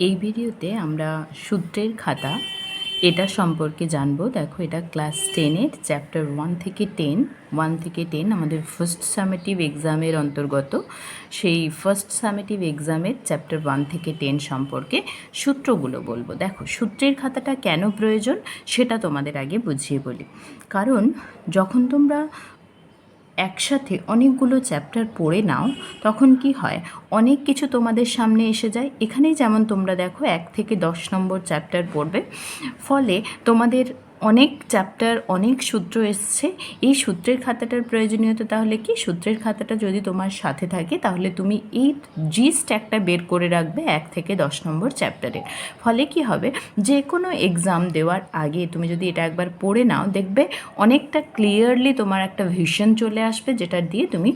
এই ভিডিওতে আমরা সূত্রের খাতা এটা সম্পর্কে জানবো। দেখো, এটা ক্লাস 10-এর চ্যাপ্টার 1 থেকে 10 আমাদের ফার্স্ট সামেটিভ এক্সামের অন্তর্গত। সেই ফার্স্ট সামেটিভ এক্সামের চ্যাপ্টার 1 থেকে 10 সম্পর্কে সূত্রগুলো বলবো। দেখো, সূত্রের খাতাটা কেন প্রয়োজন সেটা তোমাদের আগে বুঝিয়ে বলি। কারণ যখন তোমরা একসাথে অনেকগুলো চ্যাপ্টার পড়ে নাও তখন কি হয়, অনেক কিছু তোমাদের সামনে এসে যায়। এখানেই যেমন তোমরা দেখো 1 থেকে 10 নম্বর চ্যাপ্টার পড়বে, ফলে তোমাদের অনেক চ্যাপ্টার, অনেক সূত্র এসছে। এই সূত্রের খাতাটার প্রয়োজনীয়তা তাহলে কি, সূত্রের খাতাটা যদি তোমার সাথে থাকে তাহলে তুমি এই জিস্ট একটা বের করে রাখবে 1 থেকে 10 নম্বর চ্যাপ্টারে। ফলে কি হবে, যে কোনো এক্সাম দেওয়ার আগে তুমি যদি এটা একবার পড়ে নাও, দেখবে অনেকটা ক্লিয়ারলি তোমার একটা ভিশন চলে আসবে, যেটা দিয়ে তুমি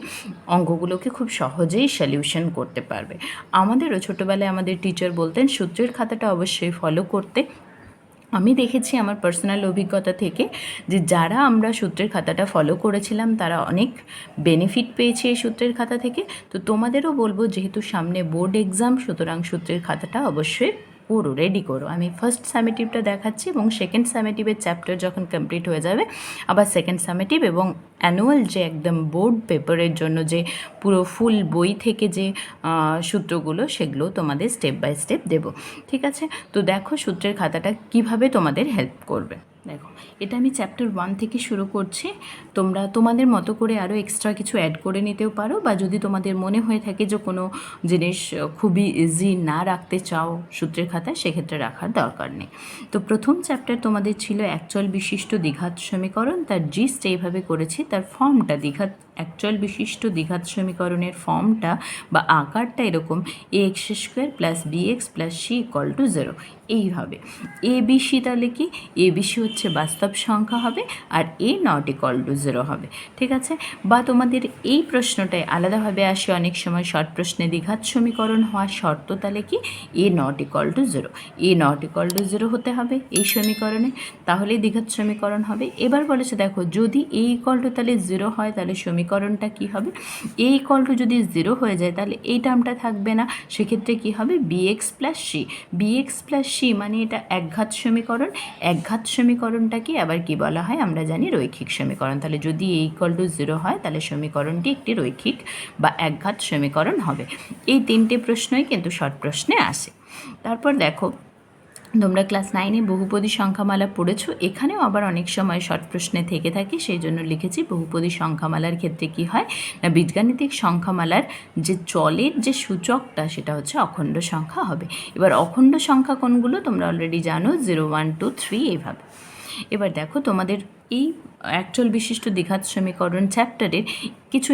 অঙ্কগুলোকে খুব সহজেই সলিউশন করতে পারবে। আমাদেরও ছোটোবেলায় আমাদের টিচার বলতেন সূত্রের খাতাটা অবশ্যই ফলো করতে। আমি দেখেছি আমার পার্সোনাল অভিজ্ঞতা থেকে যে যারা আমরা সূত্রের খাতাটা ফলো করেছিলাম তারা অনেক বেনিফিট পেয়েছে এই সূত্রের খাতা থেকে। তো তোমাদেরও বলবো, যেহেতু সামনে বোর্ড এক্সাম, সুতরাং সূত্রের খাতাটা অবশ্যই পুরো রেডি করো। আমি ফার্স্ট সামেটিভটা দেখাচ্ছি এবং সেকেন্ড সামেটিভের চ্যাপ্টার যখন কমপ্লিট হয়ে যাবে, আবার সেকেন্ড সামেটিভ এবং অ্যানুয়াল যে একদম বোর্ড পেপারের জন্য যে পুরো ফুল বই থেকে যে সূত্রগুলো, সেগুলো তোমাদের স্টেপ বাই স্টেপ দেবো। ঠিক আছে? তো দেখো সূত্রের খাতাটা কিভাবে তোমাদের হেল্প করবে। দেখো, এটা আমি চ্যাপ্টার 1 থেকে শুরু করছি। তোমরা তোমাদের মতো করে আরও এক্সট্রা কিছু অ্যাড করে নিতেও পারো, বা যদি তোমাদের মনে হয়ে থাকে যে কোনো জিনিস খুবই ইজি না রাখতে চাও সূত্রের খাতায়, সেক্ষেত্রে রাখার দরকার নেই। তো প্রথম চ্যাপ্টার তোমাদের ছিল অ্যাকচুয়াল বিশিষ্ট দ্বিঘাত সমীকরণ। তার জিস্ট এইভাবে করেছি, তার ফর্মটা অ্যাকচুয়াল বিশিষ্ট দ্বিঘাত সমীকরণের ফর্মটা বা আকারটা এরকম: ax² + bx + c = 0। এইভাবে ABC তাহলে কি, ABC হচ্ছে বাস্তব সংখ্যা হবে আর a≠0 হবে। ঠিক আছে? বা তোমাদের এই প্রশ্নটায় আলাদাভাবে আসে অনেক সময় শর্ট প্রশ্নে, দ্বিঘাত সমীকরণ হওয়ার শর্ত তাহলে কি, a≠0। a≠0 হতে হবে এই সমীকরণে, তাহলে দ্বিঘাত সমীকরণ হবে। এবার বলেছে দেখো, যদি a তাহলে 0 হয় তাহলে সমীকরণটা কি হবে, a যদি 0 হয়ে যায় তাহলে এই টার্মটা থাকবে না, সেক্ষেত্রে কি হবে, bx + c। bx + c মানে এটা একঘাত সমীকরণ। একঘাত সমীকরণটাকে আবার কি বলা হয় আমরা জানি, রৈখিক সমীকরণ। তাহলে যদি a 0 হয় তাহলে সমীকরণটি একটি রৈখিক বা একঘাত সমীকরণ হবে। এই 3টে প্রশ্নই কিন্তু শর্ট প্রশ্নে আসে। তারপর দেখো, তোমরা ক্লাস 9-এ বহুপদী সংখ্যামালা পড়েছো, এখানেও আবার অনেক সময় শর্ট প্রশ্নে থেকে থাকে, সেই জন্য লিখেছি বহুপদী সংখ্যামালার ক্ষেত্রে কি হয় না, বীজগাণিতিক সংখ্যামালার যে চলের যে সূচকটা সেটা হচ্ছে অখণ্ড সংখ্যা হবে। এবার অখণ্ড সংখ্যা কোনগুলো তোমরা অলরেডি জানো, 0, 1, 2, 3 এইভাবে। এবার দেখো, তোমাদের এই অ্যাকচুয়াল বিশিষ্ট দ্বিঘাত সমীকরণ চ্যাপ্টারের কিছু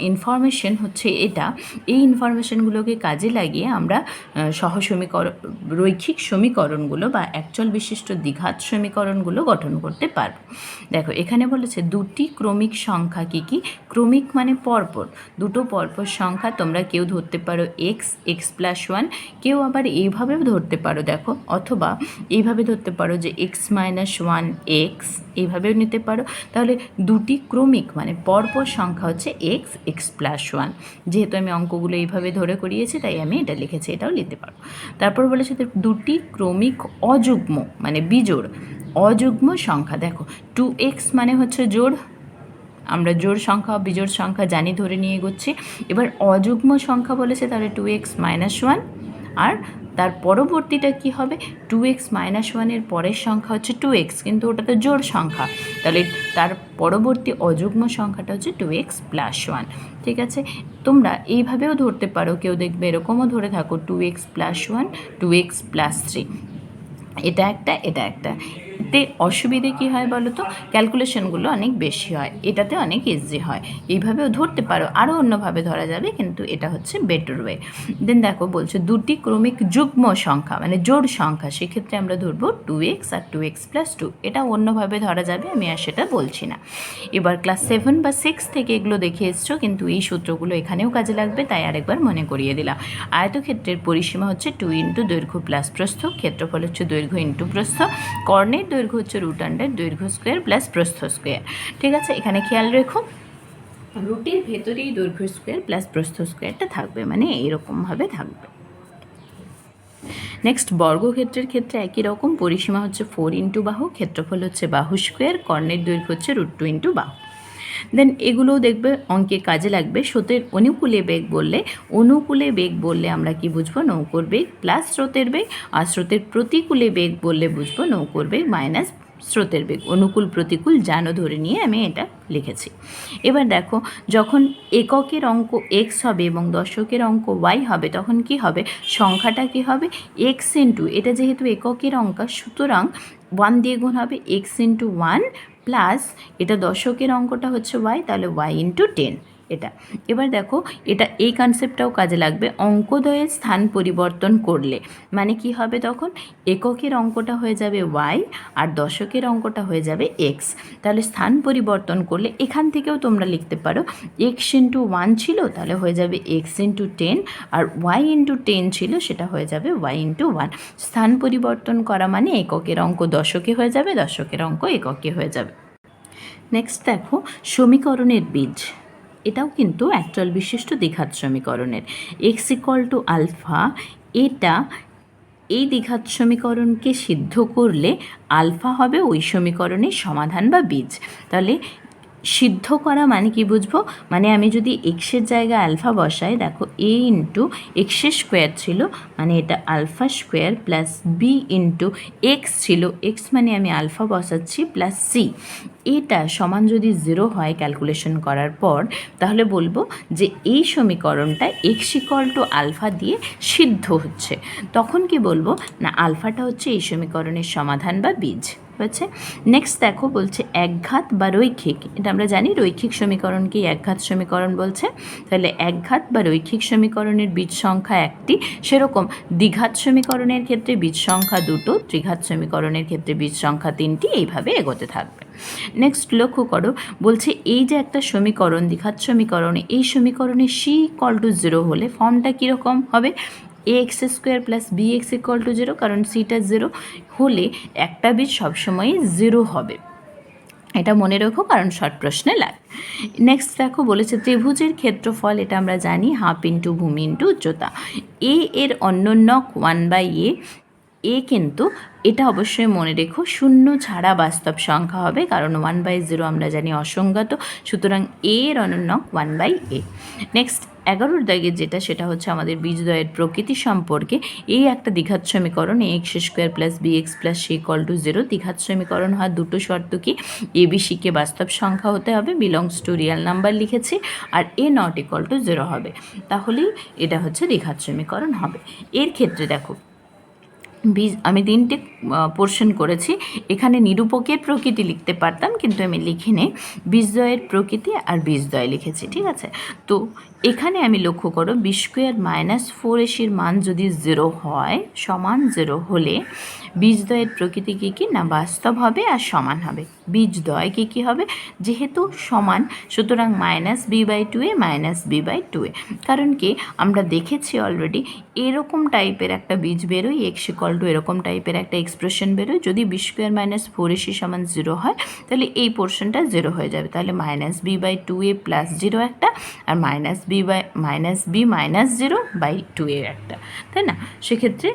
ইনফরমেশন হচ্ছে এটা। এই ইনফরমেশনগুলোকে কাজে লাগিয়ে আমরা রৈখিক সমীকরণগুলো বা অ্যাকচুয়াল বিশিষ্ট দ্বিঘাত সমীকরণগুলো গঠন করতে পারব। দেখো, এখানে বলেছে দুটি ক্রমিক সংখ্যা কি কি। ক্রমিক মানে পরপর, দুটো পরপর সংখ্যা। তোমরা কেউ ধরতে পারো x + 1, কেউ আবার এইভাবেও ধরতে পারো, দেখো, অথবা এইভাবে ধরতে পারো যে x - 1 x, এইভাবেও নিতে পারো। তাহলে দুটি ক্রমিক মানে পরপর সংখ্যা হচ্ছে x + 1। যেহেতু আমি অঙ্কগুলো এইভাবে ধরে করিয়েছি তাই আমি এটা লিখেছি, এটাও নিতে পারো। তারপর বলেছে দুটি ক্রমিক অযুগ্ম মানে বিজোড়, অযুগ্ম সংখ্যা। দেখো, 2x মানে হচ্ছে জোড়, আমরা জোড় সংখ্যা বিজোড় সংখ্যা জানি, ধরে নিয়ে এগোচ্ছি। এবার অযুগ্ম সংখ্যা বলেছে, তাহলে 2x - 1, আর তার পরবর্তীটা কি হবে, 2x - 1-এর পরের সংখ্যা হচ্ছে 2x, কিন্তু ওটা তো জোড় সংখ্যা, তাহলে তার পরবর্তী অযুগ্ম সংখ্যাটা হচ্ছে 2x + 1। ঠিক আছে? তোমরা এইভাবেও ধরতে পারো, কেউ দেখবে এরকমও ধরে থাকো, 2x + 1, 2x + 3। এটা একটা, এটা একটা। এতে অসুবিধে কী হয় বলো তো, ক্যালকুলেশনগুলো অনেক বেশি হয়, এটাতে অনেক ইজি হয়। এইভাবেও ধরতে পারো, আরও অন্যভাবে ধরা যাবে, কিন্তু এটা হচ্ছে বেটার ওয়ে। দেন দেখো, বলছে দুটি ক্রমিক যুগ্ম সংখ্যা মানে জোড় সংখ্যা, সেক্ষেত্রে আমরা ধরবো 2x আর 2x + 2। এটা অন্যভাবে ধরা যাবে, আমি আর সেটা বলছি না। এবার ক্লাস 7 বা 6 থেকে এগুলো দেখে এসছো, কিন্তু এই সূত্রগুলো এখানেও কাজে লাগবে, তাই আরেকবার মনে করিয়ে দিলাম। আয়তক্ষেত্রের পরিসীমা হচ্ছে 2 × দৈর্ঘ্য প্লাস প্রস্থ, ক্ষেত্রফল হচ্ছে দৈর্ঘ্য × প্রস্থ, কর্ণের দৈর্ঘ্য হচ্ছে √, দৈর্ঘ্য স্কোয়ার প্লাস প্রস্থ স্কোয়ার। ঠিক আছে? এখানে খেয়াল রেখো, রুটের ভেতরেই দৈর্ঘ্য স্কোয়ার প্লাস প্রস্থ স্কোয়ারটা থাকবে, মানে এইরকমভাবে থাকবে। নেক্সট বর্গক্ষেত্রের ক্ষেত্রে একই রকম, পরিসীমা হচ্ছে 4 ইন্টু বাহু, ক্ষেত্রফল হচ্ছে বাহু স্কোয়ার, কর্ণের দৈর্ঘ্য হচ্ছে √2 ইন্টু বাহু। দেন এগুলোও দেখবে অঙ্কে কাজে লাগবে। স্রোতের অনুকূলে বেগ বললে আমরা কি বুঝবো, নৌকোর বেগ প্লাস স্রোতের বেগ, আর স্রোতের প্রতিকূলে বেগ বললে বুঝবো নৌকোর বেগ মাইনাস স্রোতের বেগ। অনুকূল প্রতিকূল জানো ধরে নিয়ে আমি এটা লিখেছি। এবার দেখো, যখন এককের অঙ্ক এক্স হবে এবং দশকের অঙ্ক ওয়াই হবে, তখন কি হবে, সংখ্যাটা কি হবে, এক্স ইন্টু, এটা যেহেতু এককের অঙ্ক সুতরাং 1 দিয়ে গুণ হবে, এক্স ইন্টু 1 প্লাস এটা দশকের অঙ্কটা হচ্ছে ওয়াই, তাহলে ওয়াই ইন্টু 10 এটা। এবার দেখো, এটা এই কনসেপ্টটাও কাজে লাগবে, অঙ্কদ্বয়ের স্থান পরিবর্তন করলে মানে কি হবে, তখন এককের অঙ্কটা হয়ে যাবে ওয়াই আর দশকের অঙ্কটা হয়ে যাবে এক্স। তাহলে স্থান পরিবর্তন করলে এখান থেকেও তোমরা লিখতে পারো এক্স ইন্টু 1 ছিল, তাহলে হয়ে যাবে এক্স ইন্টু 10, আর ওয়াই ইন্টু 10 ছিল, সেটা হয়ে যাবে ওয়াই ইন্টু 1। স্থান পরিবর্তন করা মানে এককের অঙ্ক দশকে হয়ে যাবে, দশকের অঙ্ক এককে হয়ে যাবে। নেক্সট দেখো, সমীকরণের বীজ, এটাও কিন্তু অ্যাকচুয়াল বিশিষ্ট দ্বিঘাত সমীকরণের। এক্স ইকুয়াল টু আলফা, এটা এই দ্বিঘাত সমীকরণকে সিদ্ধ করলে আলফা হবে ওই সমীকরণের সমাধান বা বীজ। তাহলে সিদ্ধ করা মানে কি বুঝবো, মানে আমি যদি এক্সের জায়গায় আলফা বসাই, দেখো এ ইন্টু এক্সের স্কোয়ার ছিল মানে এটা alpha square plus B into X ছিল, এক্স মানে আমি আলফা বসাচ্ছি প্লাস সি, এটা সমান যদি 0 হয় ক্যালকুলেশন করার পর, তাহলে বলবো যে এই সমীকরণটা এক্স ইকুয়াল টু আলফা দিয়ে সিদ্ধ হচ্ছে। তখন কি বলবো না, আলফাটা হচ্ছে এই সমীকরণের সমাধান বা বীজ। বুঝছে? নেক্সট দেখো, বলছে একঘাত বা রৈখিক, এটা আমরা জানি রৈখিক সমীকরণকে একঘাত সমীকরণ বলছে। তাহলে একঘাত বা রৈখিক সমীকরণের বীজ সংখ্যা একটি, সেরকম দ্বিঘাত সমীকরণের ক্ষেত্রে বীজ সংখ্যা দুটো, ত্রিঘাত সমীকরণের ক্ষেত্রে বীজ সংখ্যা 3টি, এইভাবে এগোতে থাকবে। নেক্সট লক্ষ্য করো, বলছে এই যে একটা সমীকরণ দ্বিঘাত সমীকরণে, এই সমীকরণে সি ইকুয়াল টু 0 হলে ফর্মটা কীরকম হবে, X square plus B X equal to 0, কারণ সিটা 0 হলে একটা বীজ সবসময়ই 0 হবে। এটা মনে রেখো, কারণ শর্ট প্রশ্নে লাগে। নেক্সট দেখো, বলেছে ত্রিভুজের ক্ষেত্রফল, এটা আমরা জানি হাফ ইন্টু ভূমি ইন্টু উচ্চতা। এর অন্যন্যক 1/a, এ কিন্তু এটা অবশ্যই মনে রেখো শূন্য ছাড়া বাস্তব সংখ্যা হবে, কারণ 1/0 আমরা জানি অসংজ্ঞাত, সুতরাং এর অনন্যক 1/a। নেক্সট 11 দাগে যেটা, সেটা হচ্ছে আমাদের বীজদ্বয়ের প্রকৃতি সম্পর্কে। এই একটা দ্বিঘাত সমীকরণ, a x square plus B x plus c equal to 0, দ্বিঘাত সমীকরণ হওয়ার দুটো শর্ত কি, এ বি সিকে বাস্তব সংখ্যা হতে হবে, বিলংস টু রিয়াল নাম্বার লিখেছি, আর এ নট ইকুয়াল টু 0 হবে, তাহলেই এটা হচ্ছে দ্বিঘাত সমীকরণ হবে। এর ক্ষেত্রে দেখো, আমি 3টে পোর্শন করেছি, এখানে নিরূপকের প্রকৃতি লিখতে পারতাম কিন্তু আমি লিখিনি, বীজদ্বয়ের প্রকৃতি আর বীজদ্বয় লিখেছি, ঠিক আছে। তো এখানে আমি লক্ষ্য করো, বি স্কোয়ার মাইনাস 4ac মান যদি 0 হয়, সমান 0 হলে বীজদ্বয়ের প্রকৃতি কী কী না বাস্তব হবে আর সমান হবে। বীজদ্বয় কী কী হবে, যেহেতু সমান সুতরাং -b/2a মাইনাস b/2a, কারণ কি আমরা দেখেছি অলরেডি এরকম টাইপের একটা বীজ বেরোয়, এক্স ইকুয়াল টু এরকম টাইপের একটা এক্সপ্রেশন বেরোয়, যদি বি স্কোয়ার মাইনাস 4ac সমান 0 হয়, তাহলে এই পোর্শনটা 0 হয়ে যাবে, তাহলে -b/2a প্লাস 0 একটা, আর -b মাইনাস 0/2a একটা, তাই না? সেক্ষেত্রে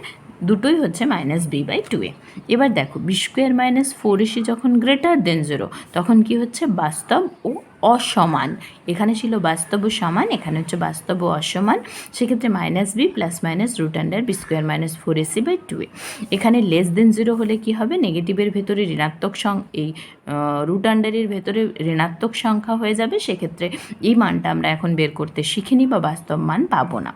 দুটোই হচ্ছে -b/2a। এবার দেখো, বি স্কোয়ার মাইনাস 4ac যখন গ্রেটার দেন 0, তখন কি হচ্ছে, বাস্তব ও অসমান। এখানে ছিল বাস্তব ও সমান, এখানে হচ্ছে বাস্তব ও অসমান, সেক্ষেত্রে -b plus minus √b square minus 4ac/2a। এখানে লেস দেন 0 হলে কি হবে, নেগেটিভের ভেতরে ঋণাত্মক এই √এর ভেতরে ঋণাত্মক সংখ্যা হয়ে যাবে, সেক্ষেত্রে এই মানটা আমরা এখন বের করতে শিখিনি বা বাস্তব মান পাবো না,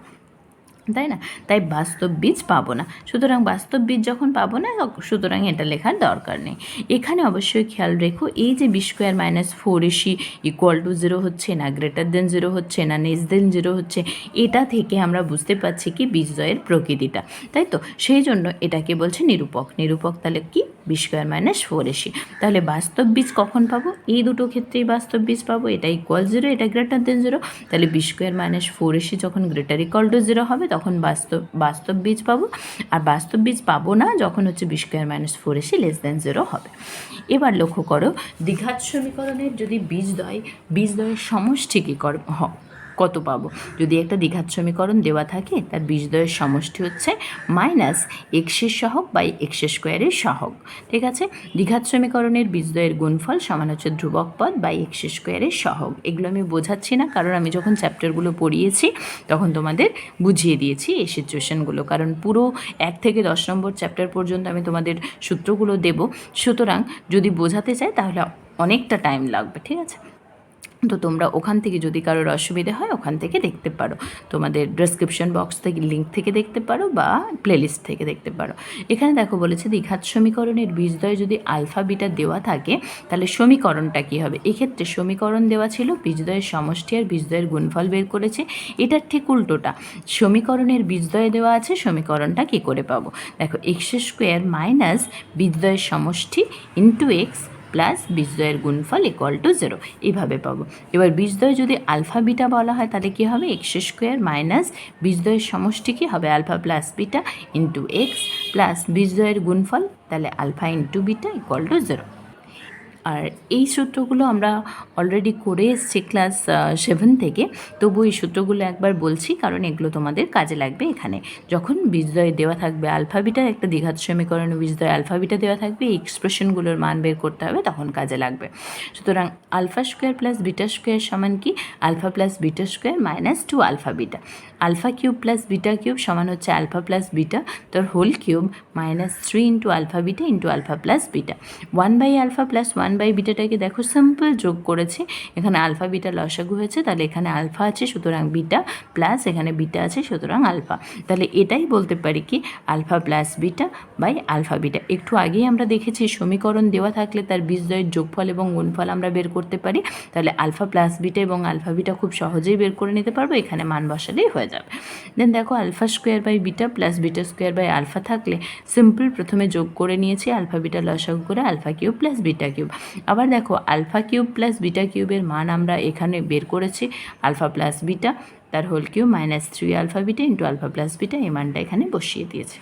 তাই না? তাই বাস্তব বীজ পাবো না, সুতরাং বাস্তব বীজ যখন পাবো না, সুতরাং এটা লেখার দরকার নেই। এখানে অবশ্যই খেয়াল রেখো, এই যে B square minus 4ac equal to 0 হচ্ছে না, গ্রেটার দেন 0 হচ্ছে না, লেস দেন 0 হচ্ছে, এটা থেকে আমরা বুঝতে পারছি কি বীজদ্বয়ের প্রকৃতিটা, তাই তো? সেই জন্য এটাকে বলছে নিরূপক। নিরূপক তাহলে কি, বি স্কোয়ার মাইনাস 4ac। তাহলে বাস্তব বীজ কখন পাবো, এই দুটো ক্ষেত্রেই বাস্তব বীজ পাবো, এটা ইকুয়াল 0, এটা গ্রেটার দেন 0, তাহলে বি স্কোয়ার মাইনাস 4ac যখন গ্রেটার ইকুয়াল টু 0 হবে, তখন বাস্তব বীজ পাবো, আর বাস্তব বীজ পাবো না যখন হচ্ছে B square minus 4ac less than 0 হবে। এবার লক্ষ্য করো, দ্বিঘাত সমীকরণের যদি বীজদ্বয়ের সমষ্টি কী কত পাবো? যদি একটা দ্বিঘাত সমীকরণ দেওয়া থাকে তার বীজদ্বয়ের সমষ্টি হচ্ছে মাইনাস এক্সের সহগ বাই এক্স স্কোয়ারের সহগ, ঠিক আছে? দ্বিঘাত সমীকরণের বীজদ্বয়ের গুণফল সমান হচ্ছে ধ্রুবক পদ বাই এক্স স্কোয়ারের সহগ। এগুলো আমি বোঝাচ্ছি না, কারণ আমি যখন চ্যাপ্টারগুলো পড়িয়েছি তখন তোমাদের বুঝিয়ে দিয়েছি এই সিচুয়েশনগুলো, কারণ পুরো 1 থেকে 10 নম্বর চ্যাপ্টার পর্যন্ত আমি তোমাদের সূত্রগুলো দেব। সুতরাং যদি বোঝাতে চাই তাহলে অনেকটা টাইম লাগবে, ঠিক আছে? তো তোমরা ওখান থেকে যদি কারোর অসুবিধা হয় ওখান থেকে দেখতে পারো, তোমাদের ডেসক্রিপশন বক্স থেকে লিঙ্ক থেকে দেখতে পারো বা প্লেলিস্ট থেকে দেখতে পারো। এখানে দেখো বলেছে দ্বিঘাত সমীকরণের বীজদ্বয় যদি আলফা বিটা দেওয়া থাকে তাহলে সমীকরণটা কী হবে? এক্ষেত্রে সমীকরণ দেওয়া ছিল বীজদ্বয়ের সমষ্টি আর বীজদ্বয়ের গুণফল বের করেছে, এটার ঠিক উল্টোটা, সমীকরণের বীজদ্বয় দেওয়া আছে, সমীকরণটা কী করে পাবো? দেখো এক্স স্কোয়ার মাইনাস বীজদ্বয়ের সমষ্টি ইন্টু এক্স প্লাস বীজদ্বয়ের গুণফল ইকুয়াল টু 0, এইভাবে পাবো। এবার বীজদ্বয় যদি আলফা বিটা বলা হয় তাহলে কী হবে? এক্স স্কোয়ার মাইনাস বীজদ্বয়ের সমষ্টি কী হবে? Alpha plus beta into x plus বীজদ্বয়ের গুণফল, তাহলে alpha into beta equal to 0। আর এই সূত্রগুলো আমরা অলরেডি করে এসেছি ক্লাস 7 থেকে, তবু এই সূত্রগুলো একবার বলছি কারণ এগুলো তোমাদের কাজে লাগবে। এখানে যখন বীজদ্বয় দেওয়া থাকবে আলফা বিটা, একটা দ্বিঘাত সমীকরণে বীজদ্বয় আলফা বিটা দেওয়া থাকবে, এই এক্সপ্রেশনগুলোর মান বের করতে হবে, তখন কাজে লাগবে। সুতরাং alpha square plus beta square সমান কি? Alpha plus beta square minus 2 alpha beta. Alpha cube plus beta cube সমান হচ্ছে আলফা প্লাস বিটা তোর whole cube minus 3 into alpha beta into alpha plus beta. 1 by alpha plus 1 by বিটাটাকে দেখো simple যোগ করেছে, এখানে আলফা বিটা লসাগু হয়েছে, তাহলে এখানে আলফা আছে সুতরাং বিটা প্লাস এখানে বিটা আছে সুতরাং আলফা, তাহলে এটাই বলতে পারি কি alpha plus beta by alpha beta. একটু আগেই আমরা দেখেছি সমীকরণ দেওয়া থাকলে তার বীজদ্বয়ের যোগফল এবং গুণফল আমরা বের করতে পারি, তাহলে আলফা প্লাস বিটা এবং আলফা বিটা খুব সহজেই বের করে নিতে পারবো, এখানে মান বসালেই হয়ে যাবে। দেন দেখো alpha square by beta plus beta square by alpha থাকলে সিম্পল প্রথমে যোগ করে নিয়েছি, আলফা বিটা লসাগু করে alpha cube plus beta cube. আবার দেখো আলফা কিউব প্লাস বিটা কিউবের মান আমরা এখানে বের করেছি, আলফা প্লাস বিটা তার whole cube minus 3 alpha beta into alpha plus beta, এই মানটা এখানে বসিয়ে দিয়েছে।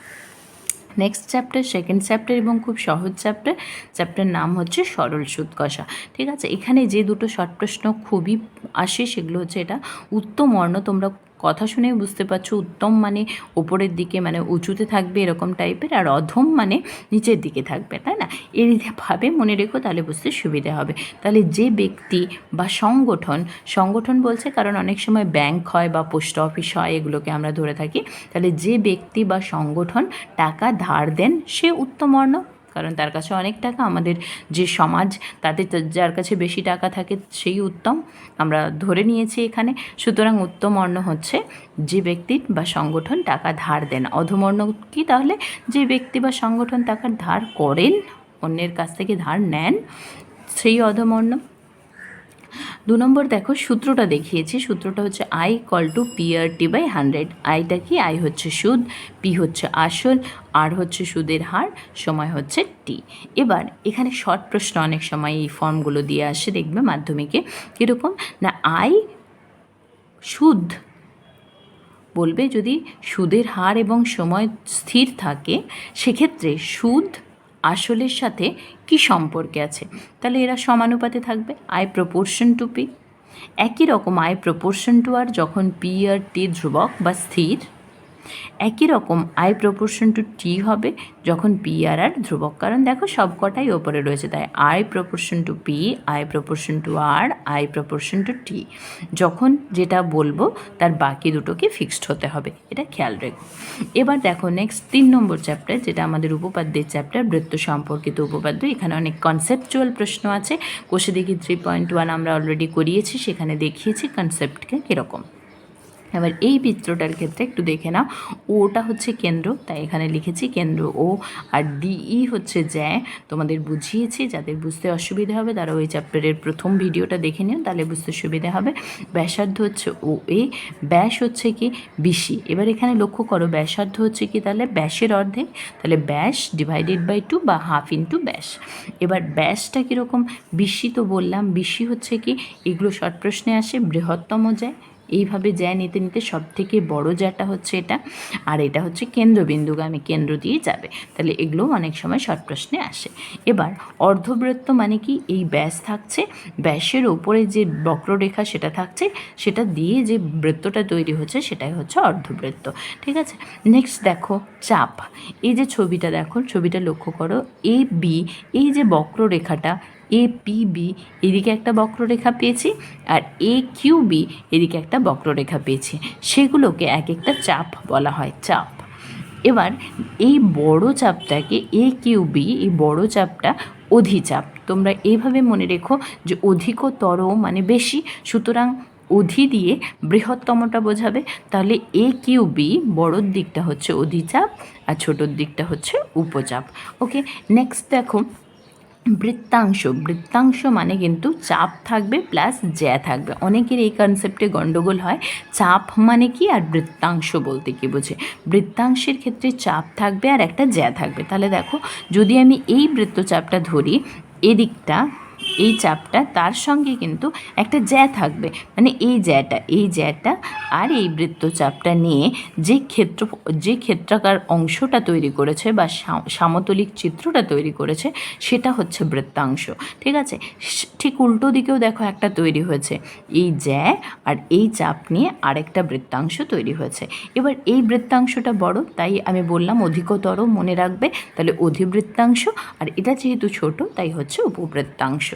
নেক্সট চ্যাপ্টার, সেকেন্ড চ্যাপ্টার এবং খুব সহজ চ্যাপ্টার নাম হচ্ছে সরল সুদ কষা, ঠিক আছে? এখানে যে দুটো শর্ট প্রশ্ন খুবই আসে সেগুলো হচ্ছে এটা উত্তম বর্ণ, তোমরা কথা শুনে বুঝতে পারছো উত্তম মানে ওপরের দিকে মানে উঁচুতে থাকবে এরকম টাইপের, আর অধম মানে নিচের দিকে থাকবে, তাই না? এইভাবে মনে রেখো তাহলে বুঝতে সুবিধা হবে। তাহলে যে ব্যক্তি বা সংগঠন বলছে কারণ অনেক সময় ব্যাংক হয় বা পোস্ট অফিস হয়, এগুলোকে আমরা ধরে থাকি, তাহলে যে ব্যক্তি বা সংগঠন টাকা ধার দেন সে উত্তমবর্ণ, কারণ তার কাছে অনেক টাকা, আমাদের যে সমাজ তাতে যার কাছে বেশি টাকা থাকে সেই উত্তম আমরা ধরে নিয়েছি এখানে। সুতরাং উত্তমবর্ণ হচ্ছে যে ব্যক্তি বা সংগঠন টাকা ধার দেন। অধমবর্ণ কি? তাহলে যে ব্যক্তি বা সংগঠন টাকা ধার করেন, অন্যের কাছ থেকে ধার নেন, সেই অধমবর্ণ। 2 নম্বর দেখো সূত্রটা দেখিয়েছি, সূত্রটা হচ্ছে I equal to PRT by 100। আইটা কি? আই হচ্ছে সুদ, পি হচ্ছে আসল, আর হচ্ছে সুদের হার, সময় হচ্ছে টি। এবার এখানে শর্ট প্রশ্ন অনেক সময় এই ফর্মগুলো দিয়ে আসে, দেখবে মাধ্যমিকে কীরকম না, আই সুদ বলবে যদি সুদের হার এবং সময় স্থির থাকে সেক্ষেত্রে সুদ আসলের সাথে কি সম্পর্কে আছে, তাহলে এরা সমানুপাতে থাকবে, আই প্রপোর্শন টু পি। একই রকম আই প্রপোর্শন টু আর যখন পি আর টি ধ্রুবক বা স্থির, একই রকম আই প্রপোর্শন টু টি হবে যখন পি আর আর ধ্রুবক, কারণ দেখো সব কটাই ওপরে রয়েছে, তাই I proportion to P, I proportion to R, I proportion to T. যখন যেটা বলবো তার বাকি দুটোকে ফিক্সড হতে হবে, এটা খেয়াল রেখো। এবার দেখো নেক্সট 3 নম্বর চ্যাপ্টার, যেটা আমাদের উপপাদ্যের চ্যাপ্টার, বৃত্ত সম্পর্কিত উপপাদ্য। এখানে অনেক কনসেপচুয়াল প্রশ্ন আছে, কোষে দেখি 3.1 আমরা অলরেডি করিয়েছি, সেখানে দেখিয়েছি কনসেপ্টকে কীরকম। এবার এই বৃত্তটার ক্ষেত্রে একটু দেখে নাও, ওটা হচ্ছে কেন্দ্র, তাই এখানে লিখেছি কেন্দ্র ও, আর ডিই হচ্ছে জ্যা। তোমাদের বুঝিয়েছি, যাদের বুঝতে অসুবিধা হবে তারা ওই চ্যাপ্টারের প্রথম ভিডিওটা দেখে নিও, তাহলে বুঝতে সুবিধা হবে। ব্যাসার্ধ হচ্ছে ও এ, ব্যাস হচ্ছে কি বিসি। এবার এখানে লক্ষ্য করো ব্যাসার্ধ হচ্ছে কি তাহলে ব্যাসের অর্ধেক, তাহলে ব্যাস ডিভাইডেড বাই 2 বা হাফ ইন্টু ব্যাস। এবার ব্যাসটা কীরকম? বিসি তো বললাম, বিসি হচ্ছে কি, এগুলো শর্ট প্রশ্নে আসে, বৃহত্তম জ্যা, এইভাবে জ্যা নিতে নিতে সব থেকে বড় জ্যাটা হচ্ছে এটা, আর এটা হচ্ছে কেন্দ্রবিন্দুগামী, কেন্দ্র দিয়ে যাবে। তাহলে এগুলো অনেক সময় শর্ট প্রশ্নে আসে। এবার অর্ধবৃত্ত মানে কি, এই ব্যাস থাকছে, ব্যাসের ওপরে যে বক্ররেখা সেটা থাকছে, সেটা দিয়ে যে বৃত্তটা তৈরি হচ্ছে সেটাই হচ্ছে অর্ধবৃত্ত। ঠিক আছে, নেক্সট দেখো চাপ। এই যে ছবিটা দেখো, ছবিটা লক্ষ্য করো, এ বি, এই যে বক্ররেখাটা এ পি বি, এদিকে একটা বক্ররেখা পেয়েছি, আর এ কিউ বি এদিকে একটা বক্ররেখা পেয়েছি, সেগুলোকে এক একটা চাপ বলা হয়, চাপ। এবার এই বড় চাপটাকে এ কিউ বি, এই বড় চাপটা অধিচাপ। তোমরা এইভাবে মনে রেখো যে অধিকতর মানে বেশি, সুতরাং অধি দিয়ে বৃহত্তমটা বোঝাবে। তাহলে এ কিউ বি বড়োর দিকটা হচ্ছে অধিচাপ আর ছোটোর দিকটা হচ্ছে উপচাপ। ওকে, নেক্সট দেখো বৃত্তাংশ। বৃত্তাংশ মানে কিন্তু চাপ থাকবে প্লাস জ্যা থাকবে। অনেকের এই কনসেপ্টে গণ্ডগোল হয়, চাপ মানে কি আর বৃত্তাংশ বলতে কি বোঝে। বৃত্তাংশের ক্ষেত্রে চাপ থাকবে আর একটা জ্যা থাকবে। তাহলে দেখো, যদি আমি এই বৃত্তচাপটা ধরি, এদিকটা এই চাপটা, তার সঙ্গে কিন্তু একটা জ্যা থাকবে, মানে এই জ্যাটা আর এই বৃত্তচাপটা নিয়ে যে ক্ষেত্রাকার অংশটা তৈরি করেছে বা সামতলিক চিত্রটা তৈরি করেছে সেটা হচ্ছে বৃত্তাংশ। ঠিক আছে, ঠিক উল্টো দিকেও দেখো একটা তৈরি হয়েছে, এই জ্যা আর এই চাপ নিয়ে আরেকটা বৃত্তাংশ তৈরি হয়েছে। এবার এই বৃত্তাংশটা বড়, তাই আমি বললাম অধিকতর, মনে রাখবে। তাহলে অধিবৃত্তাংশ, আর এটা যেহেতু ছোট তাই হচ্ছে উপবৃত্তাংশ।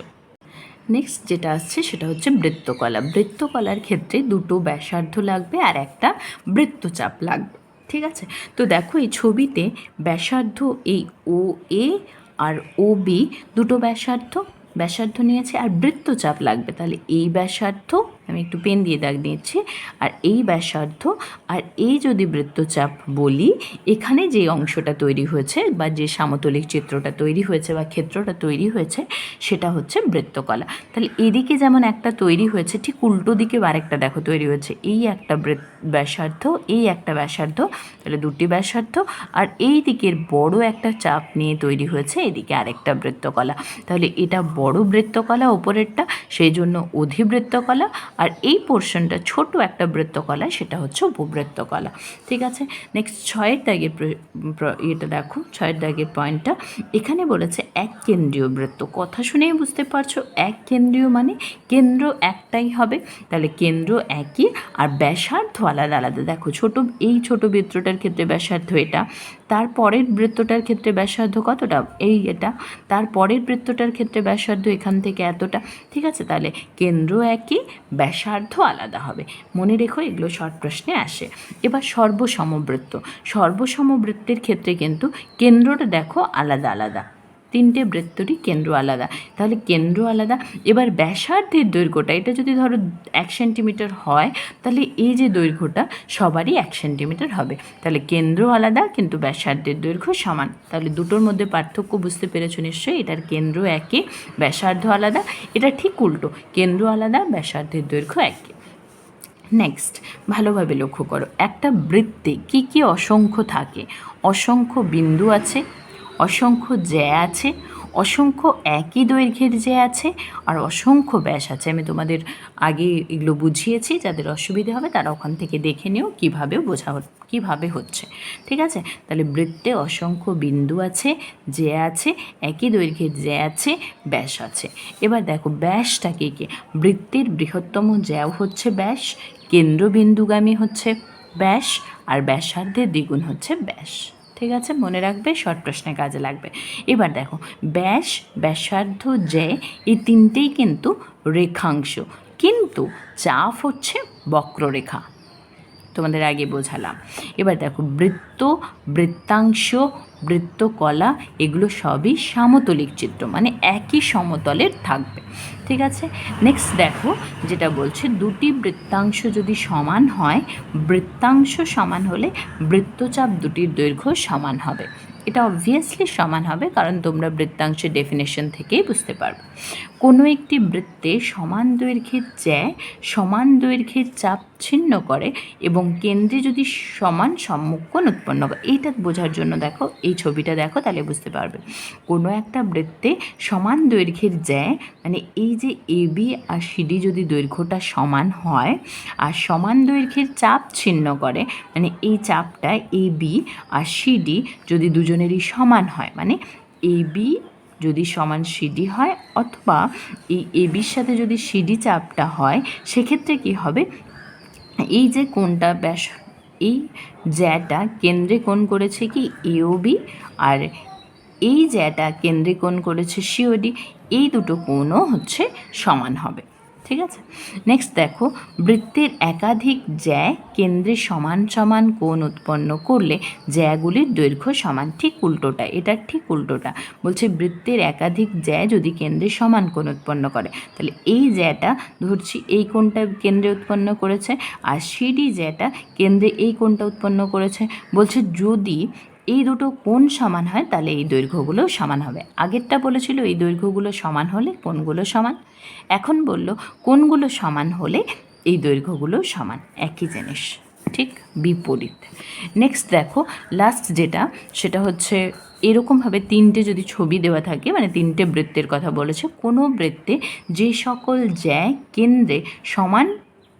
নেক্সট যেটা আসছে সেটা হচ্ছে বৃত্তকলা। বৃত্তকলার ক্ষেত্রে দুটো ব্যাসার্ধ লাগবে আর একটা বৃত্তচাপ লাগবে। ঠিক আছে, তো দেখো এই ছবিতে ব্যাসার্ধ এই ও এ আর ও বি দুটো ব্যাসার্ধ নিয়েছে, আর বৃত্তচাপ লাগবে। তাহলে এই ব্যাসার্ধ, আমি একটু পেন দিয়ে দাগ দিচ্ছি, আর এই ব্যাসার্ধ, আর এই যদি বৃত্তচাপ বলি, এখানে যে অংশটা তৈরি হয়েছে বা যে সামতলিক চিত্রটা তৈরি হয়েছে বা ক্ষেত্রটা তৈরি হয়েছে সেটা হচ্ছে বৃত্তকলা। তাহলে এদিকে যেমন একটা তৈরি হয়েছে, ঠিক উল্টো দিকে আরেকটা দেখো তৈরি হয়েছে, এই একটা ব্যাসার্ধ, এই একটা ব্যাসার্ধ, তাহলে দুটি ব্যাসার্ধ, আর এই দিকের বড় একটা চাপ নিয়ে তৈরি হয়েছে এদিকে আরেকটা বৃত্তকলা। তাহলে এটা বড় বৃত্তকলা ওপরেরটা, সেই জন্য অধিবৃত্তকলা, আর এই পোর্শনটা ছোট একটা বৃত্তকলা, সেটা হচ্ছে উপবৃত্তকলা। ঠিক আছে, নেক্সট 6-এর দাগের এটা দেখো, 6-এর দাগের পয়েন্টটা এখানে বলেছে এক কেন্দ্রীয় বৃত্ত। কথা শুনেই বুঝতে পারছো এক কেন্দ্রীয় মানে কেন্দ্র একটাই হবে, তাহলে কেন্দ্র একই আর ব্যাসার্ধ আলাদা আলাদা। দেখো এই ছোট বৃত্তটার ক্ষেত্রে ব্যাসার্ধ এটা, তারপরের বৃত্তটার ক্ষেত্রে ব্যাসার্ধ কতটা, এটা, তারপরের বৃত্তটার ক্ষেত্রে ব্যাসার্ধ এখান থেকে এতটা। ঠিক আছে, তাহলে কেন্দ্র একই, ব্যাসার্ধ আলাদা হবে। মনে রেখো, এগুলো শর্ট প্রশ্নে আসে। এবার সর্বসমবৃত্তের ক্ষেত্রে কিন্তু কেন্দ্রটা দেখো আলাদা আলাদা, তিনটে বৃত্তরই কেন্দ্র আলাদা, তাহলে কেন্দ্র আলাদা। এবার ব্যাসার্ধের দৈর্ঘ্যটা, এটা যদি ধরো 1 সেন্টিমিটার হয়, তাহলে এই যে দৈর্ঘ্যটা সবারই 1 সেন্টিমিটার হবে। তাহলে কেন্দ্র আলাদা কিন্তু ব্যাসার্ধের দৈর্ঘ্য সমান। তাহলে দুটোর মধ্যে পার্থক্য বুঝতে পেরেছো নিশ্চয়ই। এটার কেন্দ্র একই, ব্যাসার্ধ আলাদা, এটা ঠিক উল্টো, কেন্দ্র আলাদা, ব্যাসার্ধের দৈর্ঘ্য একই। নেক্সট ভালোভাবে লক্ষ্য করো, একটা বৃত্তে কী কী অসংখ্য থাকে। অসংখ্য বিন্দু আছে, অসংখ্য জ্যা আছে, অসংখ্য একই দৈর্ঘ্যের জ্যা আছে, আর অসংখ্য ব্যাস আছে। আমি তোমাদের আগে এগুলো বুঝিয়েছি, যাদের অসুবিধে হবে তারা ওখান থেকে দেখে নিও কীভাবে হচ্ছে। ঠিক আছে, তাহলে বৃত্তে অসংখ্য বিন্দু আছে, জ্যা আছে, একই দৈর্ঘ্যের জ্যা আছে, ব্যাস আছে। এবার দেখো ব্যাসটাকে কি, বৃত্তের বৃহত্তম জ্যাও হচ্ছে ব্যাস, কেন্দ্রবিন্দুগামী হচ্ছে ব্যাস, আর ব্যাসার্ধের দ্বিগুণ হচ্ছে ব্যাস। ঠিক আছে, মনে রাখবে, শর্ট প্রশ্নে কাজে লাগবে। এবার দেখো ব্যাসার্ধ জ্যা এই তিনটেই কিন্তু রেখাংশ, কিন্তু চাপ হচ্ছে বক্ররেখা, তোমাদের আগে বোঝালাম। এবার দেখো বৃত্তাংশ, বৃত্তকলা এগুলো সবই সামতলিক চিত্র, মানে একই সমতলের থাকবে। ঠিক আছে, নেক্সট দেখো যেটা বলছে, দুটি বৃত্তাংশ যদি সমান হয়, বৃত্তাংশ সমান হলে বৃত্তচাপ দুটির দৈর্ঘ্য সমান হবে। এটা অবভিয়াসলি সমান হবে, কারণ তোমরা বৃত্তাংশের ডেফিনেশন থেকেই বুঝতে পারবে। কোনো একটি বৃত্তে সমান দৈর্ঘ্যের জ্যা সমান দৈর্ঘ্যের চাপ ছিন্ন করে এবং কেন্দ্রে যদি সমান সম্মুখকোণ উৎপন্ন করে। এইটা বোঝার জন্য দেখো এই ছবিটা দেখো তাহলে বুঝতে পারবে। কোনো একটা বৃত্তে সমান দৈর্ঘ্যের জ্যা, মানে এই যে এবি আর সিডি যদি দৈর্ঘ্যটা সমান হয় আর সমান দৈর্ঘ্যের চাপ ছিন্ন করে, মানে এই চাপটা এবি আর সিডি যদি দুজনেরই সমান হয়, মানে এবি যদি সমান সিডি হয় অথবা এই এবির সাথে যদি সিডি চাপটা হয়, সেক্ষেত্রে কি হবে, এই যে কোণটা ব্যাস, এই জ্যাটা কেন্দ্রে কোণ করেছে কি এওবি, আর এই জ্যাটা কেন্দ্রে কোণ করেছে সিওডি, এই দুটো কোণও হচ্ছে সমান হবে। ঠিক আছে, নেক্সট দেখো, বৃত্তের একাধিক জ্যা কেন্দ্রে সমান সমান কোণ উৎপন্ন করলে জ্যাগুলির দৈর্ঘ্য সমান। ঠিক উল্টোটা, এটা ঠিক উল্টোটা বলছে, বৃত্তের একাধিক জ্যা যদি কেন্দ্রে সমান কোণ উৎপন্ন করে, তাহলে এই জ্যাটা ধরছি এই কোণটা কেন্দ্রে উৎপন্ন করেছে আর সিডি জ্যাটা কেন্দ্রে এই কোণটা উৎপন্ন করেছে। বলছে যদি এই দুটো কোণ সমান হয় তাহলে এই দৈর্ঘ্যগুলো সমান হবে। আগেরটা বলেছিল এই দৈর্ঘ্যগুলো সমান হলে কোণগুলো সমান, এখন বলল কোণগুলো সমান হলে এই দৈর্ঘ্যগুলো সমান, একই জিনিস, ঠিক বিপরীত। নেক্সট দেখো, লাস্ট যেটা সেটা হচ্ছে এরকমভাবে তিনটে যদি ছবি দেওয়া থাকে, মানে তিনটে বৃত্তের কথা বলেছে, কোনো বৃত্তে যে সকল জ্যা কেন্দ্রে সমান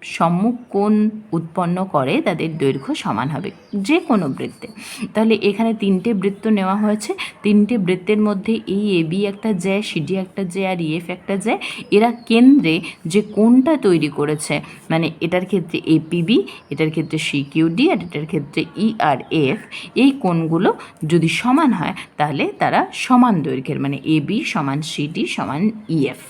সম্মুখ কোণ উৎপন্ন করে তাদের দৈর্ঘ্য সমান হবে, যে কোনো বৃত্তে। তাহলে এখানে তিনটে বৃত্ত নেওয়া হয়েছে, তিনটে বৃত্তের মধ্যে এই এবি একটা জ্যা, সিডি একটা জ্যা আর ইএফ একটা জ্যা, এরা কেন্দ্রে যে কোণটা তৈরি করেছে, মানে এটার ক্ষেত্রে এপিবি, এটার ক্ষেত্রে সিকিউডি আর এটার ক্ষেত্রে ইআরএফ, এই কোণগুলো যদি সমান হয় তাহলে তারা সমান দৈর্ঘ্যের, মানে এবি সমান সিডি সমান ইএফ।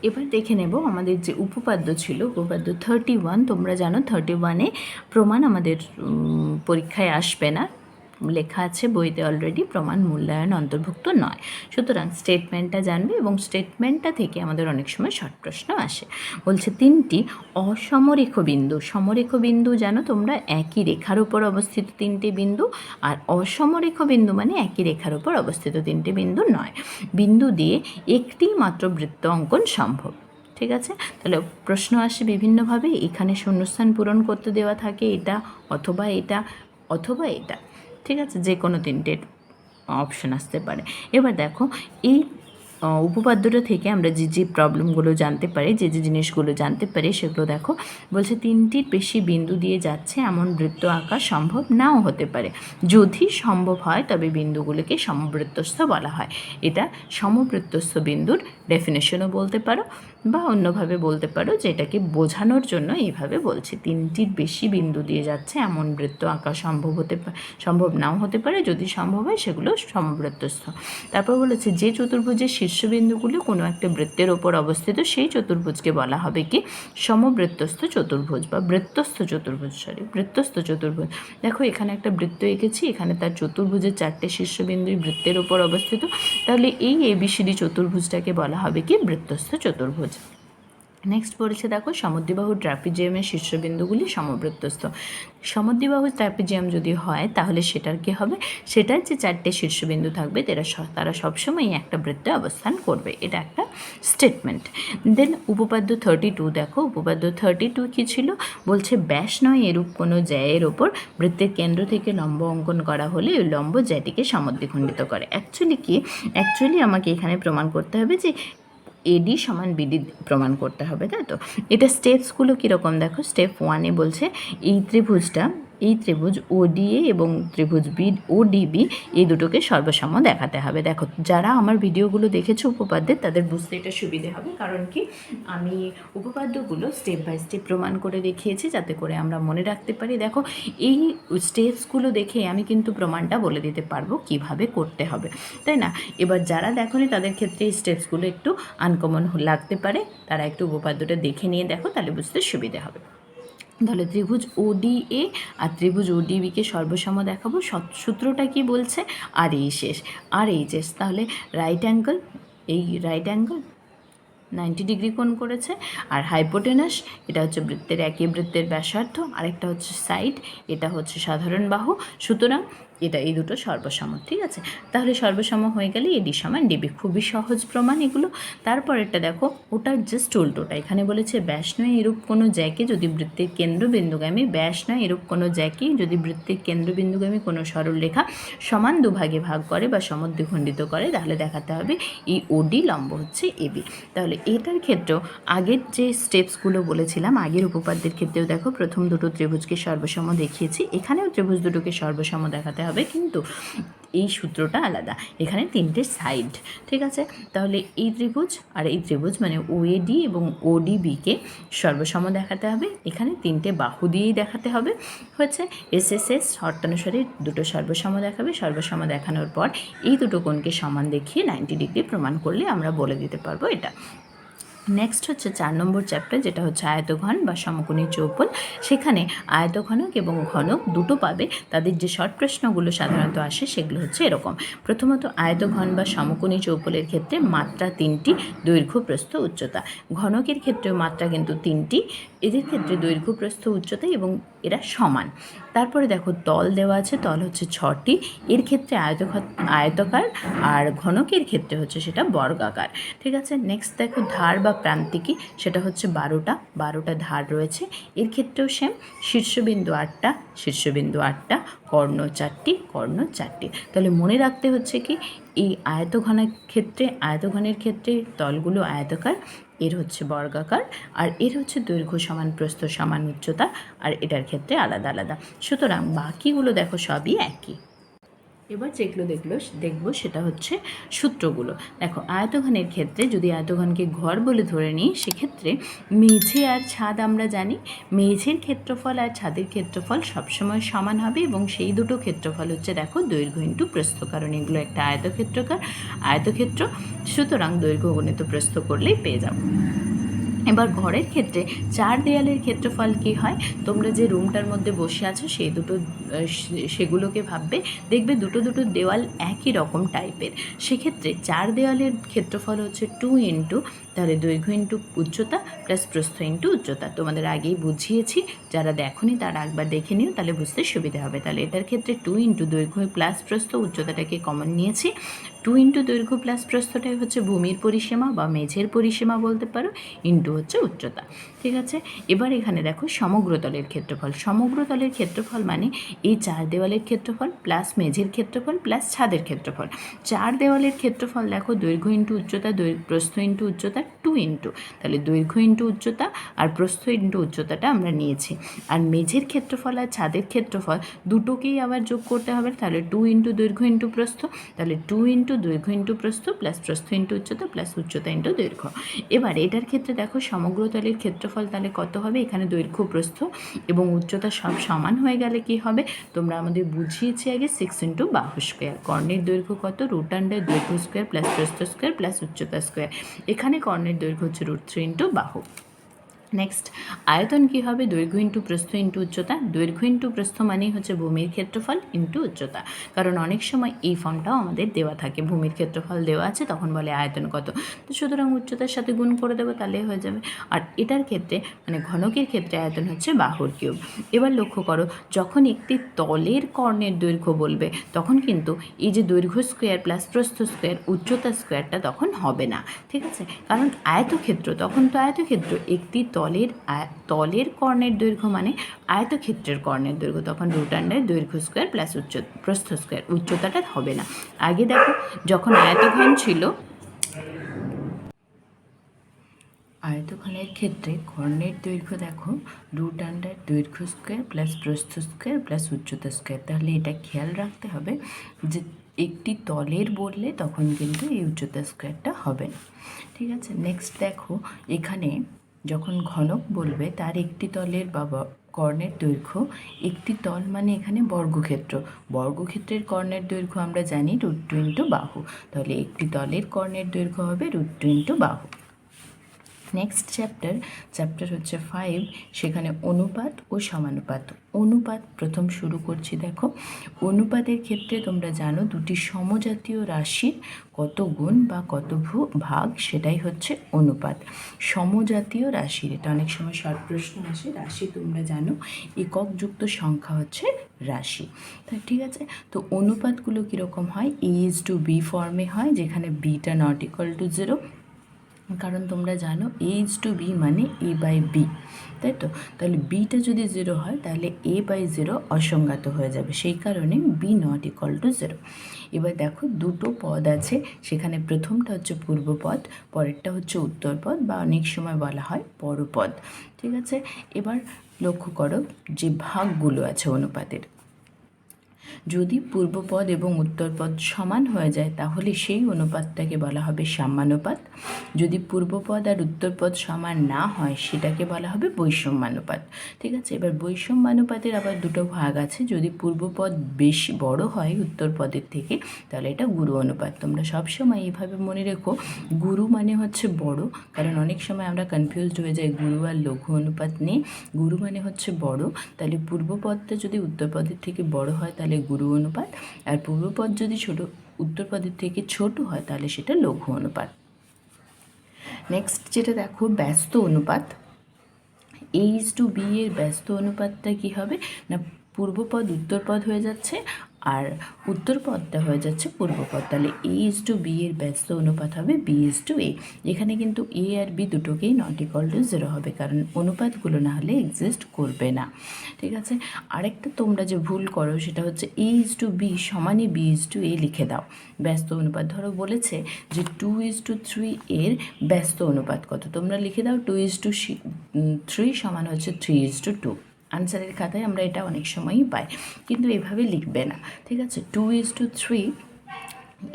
এবার দেখে নেব আমাদের যে উপপাদ্য ছিল, উপপাদ্য 31। তোমরা জানো 31-এ প্রমাণ আমাদের পরীক্ষায় আসবে না, লেখা আছে বইতে অলরেডি, প্রমাণ মূল্যায়ন অন্তর্ভুক্ত নয়। সুতরাং স্টেটমেন্টটা জানবে এবং স্টেটমেন্টটা থেকে আমাদের অনেক সময় শর্ট প্রশ্ন আসে। বলছে তিনটি অসমরেখ বিন্দু, সমরেখ বিন্দু জানো তোমরা একই রেখার উপর অবস্থিত তিনটে বিন্দু, আর অসমরেখ বিন্দু মানে একই রেখার উপর অবস্থিত তিনটে বিন্দু নয়, বিন্দু দিয়ে একটি মাত্র বৃত্ত অঙ্কন সম্ভব। ঠিক আছে, তাহলে প্রশ্ন আসে বিভিন্নভাবে, এখানে শূন্যস্থান পূরণ করতে দেওয়া থাকে এটা অথবা এটা অথবা এটা। ঠিক আছে, যে কোনো তিনটে অপশন আসতে পারে। এবার দেখো এই উপপাদ্যটা থেকে আমরা যে যে প্রবলেমগুলো জানতে পারি, যে যে জিনিসগুলো জানতে পারি সেগুলো দেখো। বলছে তিনটির বেশি বিন্দু দিয়ে যাচ্ছে এমন বৃত্ত আঁকা সম্ভব নাও হতে পারে, যদি সম্ভব হয় তবে বিন্দুগুলোকে সমবৃত্তস্থ বলা হয়। এটা সমবৃত্তস্থ বিন্দুর ডেফিনেশনও বলতে পারো বা অন্যভাবে বলতে পারো, যেটাকে বোঝানোর জন্য এইভাবে বলছে, তিনটির বেশি বিন্দু দিয়ে যাচ্ছে এমন বৃত্ত আঁকা সম্ভব নাও হতে পারে, যদি সম্ভব হয় সেগুলো সমবৃত্তস্থ। তারপর বলেছে যে চতুর্ভুজের শীর্ষবিন্দুগুলো কোনো একটা বৃত্তের ওপর অবস্থিত সেই চতুর্ভুজকে বলা হবে কি সমবৃত্তস্থ চতুর্ভুজ বা বৃত্তস্থ চতুর্ভুজ, বৃত্তস্থ চতুর্ভুজ। দেখো এখানে একটা বৃত্ত এঁকেছি, এখানে তার চতুর্ভুজের চারটে শীর্ষবিন্দুই বৃত্তের ওপর অবস্থিত, তাহলে এই এবিসিডি চতুর্ভুজটাকে বলা হবে কি বৃত্তস্থ চতুর্ভুজ। নেক্সট পড়েছে দেখো, সমদ্বিবাহু ট্র্যাপিজিয়ামের শীর্ষবিন্দুগুলি সমবৃত্তস্থ। সমদ্বিবাহু ট্র্যাপিজিয়াম যদি হয় তাহলে সেটার কী হবে, সেটার যে চারটে শীর্ষবিন্দু থাকবে তারা সবসময় একটা বৃত্তে অবস্থান করবে, এটা একটা স্টেটমেন্ট। দেন উপপাদ্য 32 দেখো, উপপাদ্য 32 কী ছিল, বলছে ব্যাস নয় এরূপ কোনো জ্যায়ের ওপর বৃত্তের কেন্দ্র থেকে লম্ব অঙ্কন করা হলে ওই লম্ব জ্যাটিকে সমদ্বিখণ্ডিত করে। অ্যাকচুয়ালি আমাকে এখানে প্রমাণ করতে হবে যে এডি সমান বিডি প্রমাণ করতে হবে, তাই তো। এটা স্টেপসগুলো কীরকম দেখো, স্টেপ 1-এ বলছে এই ত্রিভুজ ওডিএ এবং ত্রিভুজ ওডিবি এই দুটোকে সর্বসম দেখাতে হবে। দেখো যারা আমার ভিডিওগুলো দেখেছো উপপাদ্যের তাদের বুঝতে এটা সুবিধে হবে, কারণ কি আমি উপপাদ্যগুলো স্টেপ বাই স্টেপ প্রমাণ করে দেখিয়েছি যাতে করে আমরা মনে রাখতে পারি। দেখো এই স্টেপসগুলো দেখে আমি কিন্তু প্রমাণটা বলে দিতে পারবো কিভাবে করতে হবে, তাই না। এবার যারা দেখোনি তাদের ক্ষেত্রে এই স্টেপসগুলো একটু আনকমন লাগতে পারে, তারা একটু উপপাদ্যটা দেখে নিয়ে দেখো, তাহলে বুঝতে সুবিধে হবে। তাহলে ত্রিভুজ ওডিএ আর ত্রিভুজ ওডিবিকে সর্বসম দেখাবো, সূত্রটা কি বলছে, আর এই শেষ আর এই শেষ, তাহলে রাইট অ্যাঙ্গেল, এই রাইট অ্যাঙ্গেল 90 ডিগ্রি কোণ করেছে, আর হাইপোটেনাস এটা হচ্ছে বৃত্তের একই বৃত্তের ব্যাসার্ধ, আরেকটা হচ্ছে সাইড, এটা হচ্ছে সাধারণ বাহু। সুতরাং এটা এই দুটো সর্বসম, ঠিক আছে। তাহলে সর্বসম হয়ে গেলে এডি সমান ডিবি, খুবই সহজ প্রমাণ এগুলো। তারপরেরটা দেখো, ওটার জাস্ট উল্টোটা, এখানে বলেছে ব্যাস নয় এরূপ কোনো জ্যাকে যদি বৃত্তের কেন্দ্রবিন্দুগামী, ব্যাস নয় এরূপ কোনো জ্যাকে যদি বৃত্তের কেন্দ্রবিন্দুগামী কোনো সরলরেখা সমান দুভাগে ভাগ করে বা সমদ্বিখণ্ডিত করে, তাহলে দেখাতে হবে এই ওডি লম্ব হচ্ছে এবি। তাহলে এটার ক্ষেত্রেও আগের যে স্টেপসগুলো বলেছিলাম, আগের উপপাদ্যের ক্ষেত্রেও দেখো প্রথম দুটো ত্রিভুজকে সর্বসম দেখিয়েছি, এখানেও ত্রিভুজ দুটোকে সর্বসম দেখাতে হবে, কিন্তু এই সূত্রটা আলাদা, এখানে তিনটে সাইড, ঠিক আছে। তাহলে এই ত্রিভুজ আর এই ত্রিভুজ মানে ওএডি এবং ওডিবিকে সর্বসম দেখাতে হবে, এখানে তিনটে বাহু দিয়েই দেখাতে হবে। হচ্ছে এসএসএস শর্তানুসারে দুটো সর্বসম দেখাবে, সর্বসম দেখানোর পর এই দুটো কোণকে সমান দেখিয়ে 90 ডিগ্রি প্রমাণ করলে আমরা বলে দিতে পারবো এটা। নেক্সট হচ্ছে 4 নম্বর চ্যাপ্টার, যেটা হচ্ছে আয়তঘন বা সমকোণী চৌপল। সেখানে আয়তঘনক এবং ঘনক দুটো পাবে, তাদের যে শর্ট প্রশ্নগুলো সাধারণত আসে সেগুলো হচ্ছে এরকম। প্রথমত আয়তঘন বা সমকোণী চৌপলের ক্ষেত্রে মাত্রা 3টি, দৈর্ঘ্য প্রস্থ উচ্চতা। ঘনকের ক্ষেত্রেও মাত্রা কিন্তু 3টি, এদের ক্ষেত্রে দৈর্ঘ্য প্রস্থ উচ্চতা এবং এরা সমান। তারপরে দেখো তল দেওয়া আছে, তল হচ্ছে 6টি, এর ক্ষেত্রে আয়তকার, আর ঘনকের ক্ষেত্রে হচ্ছে সেটা বর্গাকার, ঠিক আছে। নেক্সট দেখো ধার বা প্রান্তিকী, সেটা হচ্ছে 12টা ধার রয়েছে, এর ক্ষেত্রেও সেম, শীর্ষবিন্দু 8টা, কর্ণ 4টি। তাহলে মনে রাখতে হচ্ছে কি, এই আয়তঘনের ক্ষেত্রে তলগুলো আয়তকার, এর হচ্ছে বর্গাকার, আর এর হচ্ছে দৈর্ঘ্য সমান প্রস্থ সমান উচ্চতা, আর এটার ক্ষেত্রে আলাদা আলাদা। সুতরাং বাকিগুলো দেখো সবই একই। এবার যেগুলো দেখবো সেটা হচ্ছে সূত্রগুলো। দেখো আয়তঘনের ক্ষেত্রে যদি আয়তঘনকে ঘর বলে ধরে নিই, সেক্ষেত্রে মেঝে আর ছাদ আমরা জানি, মেঝের ক্ষেত্রফল আর ছাদের ক্ষেত্রফল সবসময় সমান হবে, এবং সেই দুটো ক্ষেত্রফল হচ্ছে দেখো দৈর্ঘ্য ইন্টু প্রস্থ, কারণ এগুলো একটা আয়তক্ষেত্র, সুতরাং দৈর্ঘ্য গণিত প্রস্থ করলেই পেয়ে যাবো। এবার ঘরের ক্ষেত্রে 4 দেয়ালের ক্ষেত্রফল কী হয়, তোমরা যে রুমটার মধ্যে বসে আছো সেগুলোকে ভাববে, দেখবে দুটো দেওয়াল একই রকম টাইপের, সেক্ষেত্রে 4 দেওয়ালের ক্ষেত্রফল হচ্ছে 2 ইন্টু, তাহলে দৈর্ঘ্য ইন্টু উচ্চতা প্লাস প্রস্থ ইন্টু উচ্চতা। তোমাদের আগেই বুঝিয়েছি, যারা দেখোনি তারা একবার দেখে নিও, তাহলে বুঝতে সুবিধা হবে। তাহলে এটার ক্ষেত্রে 2 ইন্টু দৈর্ঘ্য প্লাস প্রস্থ, উচ্চতাটাকে কমন নিয়েছি, 2 ইন্টু দৈর্ঘ্য প্লাস প্রস্থটাই হচ্ছে ভূমির পরিসীমা বা মেঝের পরিসীমা বলতে পারো, ইন্টু হচ্ছে উচ্চতা, ঠিক আছে। এবার এখানে দেখো সমগ্রতলের ক্ষেত্রফল মানে এই 4 দেওয়ালের ক্ষেত্রফল প্লাস মেঝের ক্ষেত্রফল প্লাস ছাদের ক্ষেত্রফল। 4 দেওয়ালের ক্ষেত্রফল দেখো দৈর্ঘ্য ইন্টু উচ্চতা, প্রস্থ ইন্টু উচ্চতা, 2 ইন্টু, তাহলে দৈর্ঘ্য ইন্টু উচ্চতা আর প্রস্থ ইন্টু উচ্চতাটা আমরা নিয়েছি। আর মেঝের ক্ষেত্রফল আর ছাদের ক্ষেত্রফল দুটোকেই আবার যোগ করতে হবে, তাহলে 2 ইন্টু দৈর্ঘ্য ইন্টু প্রস্থ, তাহলে 2 ইন্টু দৈর্ঘ্য ইন্টু প্রস্থ প্লাস প্রস্থ ইন্টু উচ্চতা প্লাস উচ্চতা ইন্টু দৈর্ঘ্য। এবার এটার ক্ষেত্রে দেখো সমগ্রতলের ক্ষেত্রফল তাহলে কত হবে, এখানে দৈর্ঘ্য প্রস্থ এবং উচ্চতা সব সমান হয়ে গেলে কি হবে, তোমরা আমাদের বুঝিয়েছি আগে 6 ইন্টু বাহু স্কোয়ার। কর্ণের দৈর্ঘ্য কত, √, দৈর্ঘ্য স্কোয়ার প্লাস প্রস্থ স্কোয়ার প্লাস উচ্চতা স্কোয়ার, এখানে কর্ণের দৈর্ঘ্য হচ্ছে √3 ইন্টু বাহু। নেক্সট আয়তন কী হবে, দৈর্ঘ্য ইন্টু প্রস্থ ইন্টু উচ্চতা, দৈর্ঘ্য ইন্টু প্রস্থ মানেই হচ্ছে ভূমির ক্ষেত্রফল ইন্টু উচ্চতা, কারণ অনেক সময় এই ফর্মটাও আমাদের দেওয়া থাকে, ভূমির ক্ষেত্রফল দেওয়া আছে তখন বলে আয়তন কত, তো সুতরাং উচ্চতার সাথে গুণ করে দেবো, তাহলে হয়ে যাবে। আর এটার ক্ষেত্রে মানে ঘনকের ক্ষেত্রে আয়তন হচ্ছে বাহুর কিউব। এবার লক্ষ্য করো, যখন একটি তলের কর্ণের দৈর্ঘ্য বলবে তখন কিন্তু এই যে দৈর্ঘ্য স্কোয়ার প্লাস প্রস্থ স্কোয়ার উচ্চতা স্কোয়ারটা তখন হবে না, ঠিক আছে, কারণ আয়তক্ষেত্র, তখন তো আয়তক্ষেত্র, একটি তলের কর্ণের দৈর্ঘ্য মানে আয়তক্ষেত্রের কর্ণের দৈর্ঘ্য, তখন √, দৈর্ঘ্য স্কোয়ার প্লাস প্রস্থ স্কোয়ার, উচ্চতাটা হবে না। আগে দেখো যখন আয়তঘনের ক্ষেত্রে কর্ণের দৈর্ঘ্য দেখো √, দৈর্ঘ্য স্কোয়ার প্লাস প্রস্থ স্কোয়ার প্লাস উচ্চতা স্কোয়ার, তাহলে এটা খেয়াল রাখতে হবে যে একটি তলের বললে তখন কিন্তু এই উচ্চতা স্কোয়ারটা হবে না, ঠিক আছে। নেক্সট দেখো, এখানে যখন ঘনক বলবে তার একটি তলের বা কর্ণের দৈর্ঘ্য, একটি তল মানে এখানে বর্গক্ষেত্রের কর্ণের দৈর্ঘ্য আমরা জানি √2 ইন্টু বাহু, তাহলে একটি তলের কর্ণের দৈর্ঘ্য হবে √2 ইন্টু বাহু। নেক্সট চ্যাপ্টার হচ্ছে 5, সেখানে অনুপাত ও সমানুপাত। অনুপাত প্রথম শুরু করছি। দেখো, অনুপাতের ক্ষেত্রে তোমরা জানো দুটি সমজাতীয় রাশির কত গুণ বা কত ভাগ, সেটাই হচ্ছে অনুপাত। সমজাতীয় রাশির, এটা অনেক সময় শর্ট প্রশ্ন আসে। রাশি তোমরা জানো এককযুক্ত সংখ্যা হচ্ছে রাশি। তা ঠিক আছে, তো অনুপাতগুলো কীরকম হয়? A:B ফর্মে হয়, যেখানে বিটা নট ইকুয়াল টু 0, কারণ তোমরা জানো A:B মানে A/B, তাই তো? তাহলে বিটা যদি 0 হয় তাহলে A/0 অসংজ্ঞাত হয়ে যাবে, সেই কারণে B নট ইকুয়াল টু 0। এবার দেখো, দুটো পদ আছে, সেখানে প্রথমটা হচ্ছে পূর্বপদ, পরেরটা হচ্ছে উত্তরপদ বা অনেক সময় বলা হয় পরপদ। ঠিক আছে, এবার লক্ষ্য করো যে ভাগগুলো আছে অনুপাতের। যদি পূর্বপদ এবং উত্তরপদ সমান হয়ে যায় তাহলে সেই অনুপাতটাকে বলা হবে সাম্যানুপাত। যদি পূর্বপদ আর উত্তরপদ সমান না হয় সেটাকে বলা হবে বৈষম্যানুপাত। ঠিক আছে, এবার বৈষম্যানুপাতের আবার দুটো ভাগ আছে। যদি পূর্বপদ বেশি বড় হয় উত্তরপদের থেকে তাহলে এটা গুরু অনুপাত। তোমরা সবসময় এইভাবে মনে রেখো, গুরু মানে হচ্ছে বড়, কারণ অনেক সময় আমরা কনফিউজড হয়ে যাই গুরু আর লঘু অনুপাত নিয়ে। গুরু মানে হচ্ছে বড়, তাহলে পূর্বপদটা যদি উত্তরপদের থেকে বড় হয় তাহলে গুরু অনুপাত, আর পূর্বপদ যদি উত্তরপদের থেকে ছোট হয় তাহলে সেটা লঘু অনুপাত। নেক্সট যেটা দেখো, ব্যস্ত অনুপাত। A:B এর ব্যস্ত অনুপাতটা কি হবে না, পূর্বপদ উত্তরপদ হয়ে যাচ্ছে আর উত্তরপদটা হয়ে যাচ্ছে পূর্বপদ, তাহলে A:B এর ব্যস্ত অনুপাত হবে B:A। এখানে কিন্তু A আর B দুটোকেই নট ইকুয়াল টু 0 হবে, কারণ অনুপাতগুলো না হলে এক্সিস্ট করবে না। ঠিক আছে, আরেকটা তোমরা যে ভুল করো সেটা হচ্ছে A:B সমানই B:A লিখে দাও ব্যস্ত অনুপাত। ধরো বলেছে যে 2:3 এর ব্যস্ত অনুপাত কত, তোমরা লিখে দাও 2:3 সমান হচ্ছে 3:2। আনসারের খাতায় আমরা এটা অনেক সময়ই পাই, কিন্তু এভাবে লিখবে না। ঠিক আছে, 2:3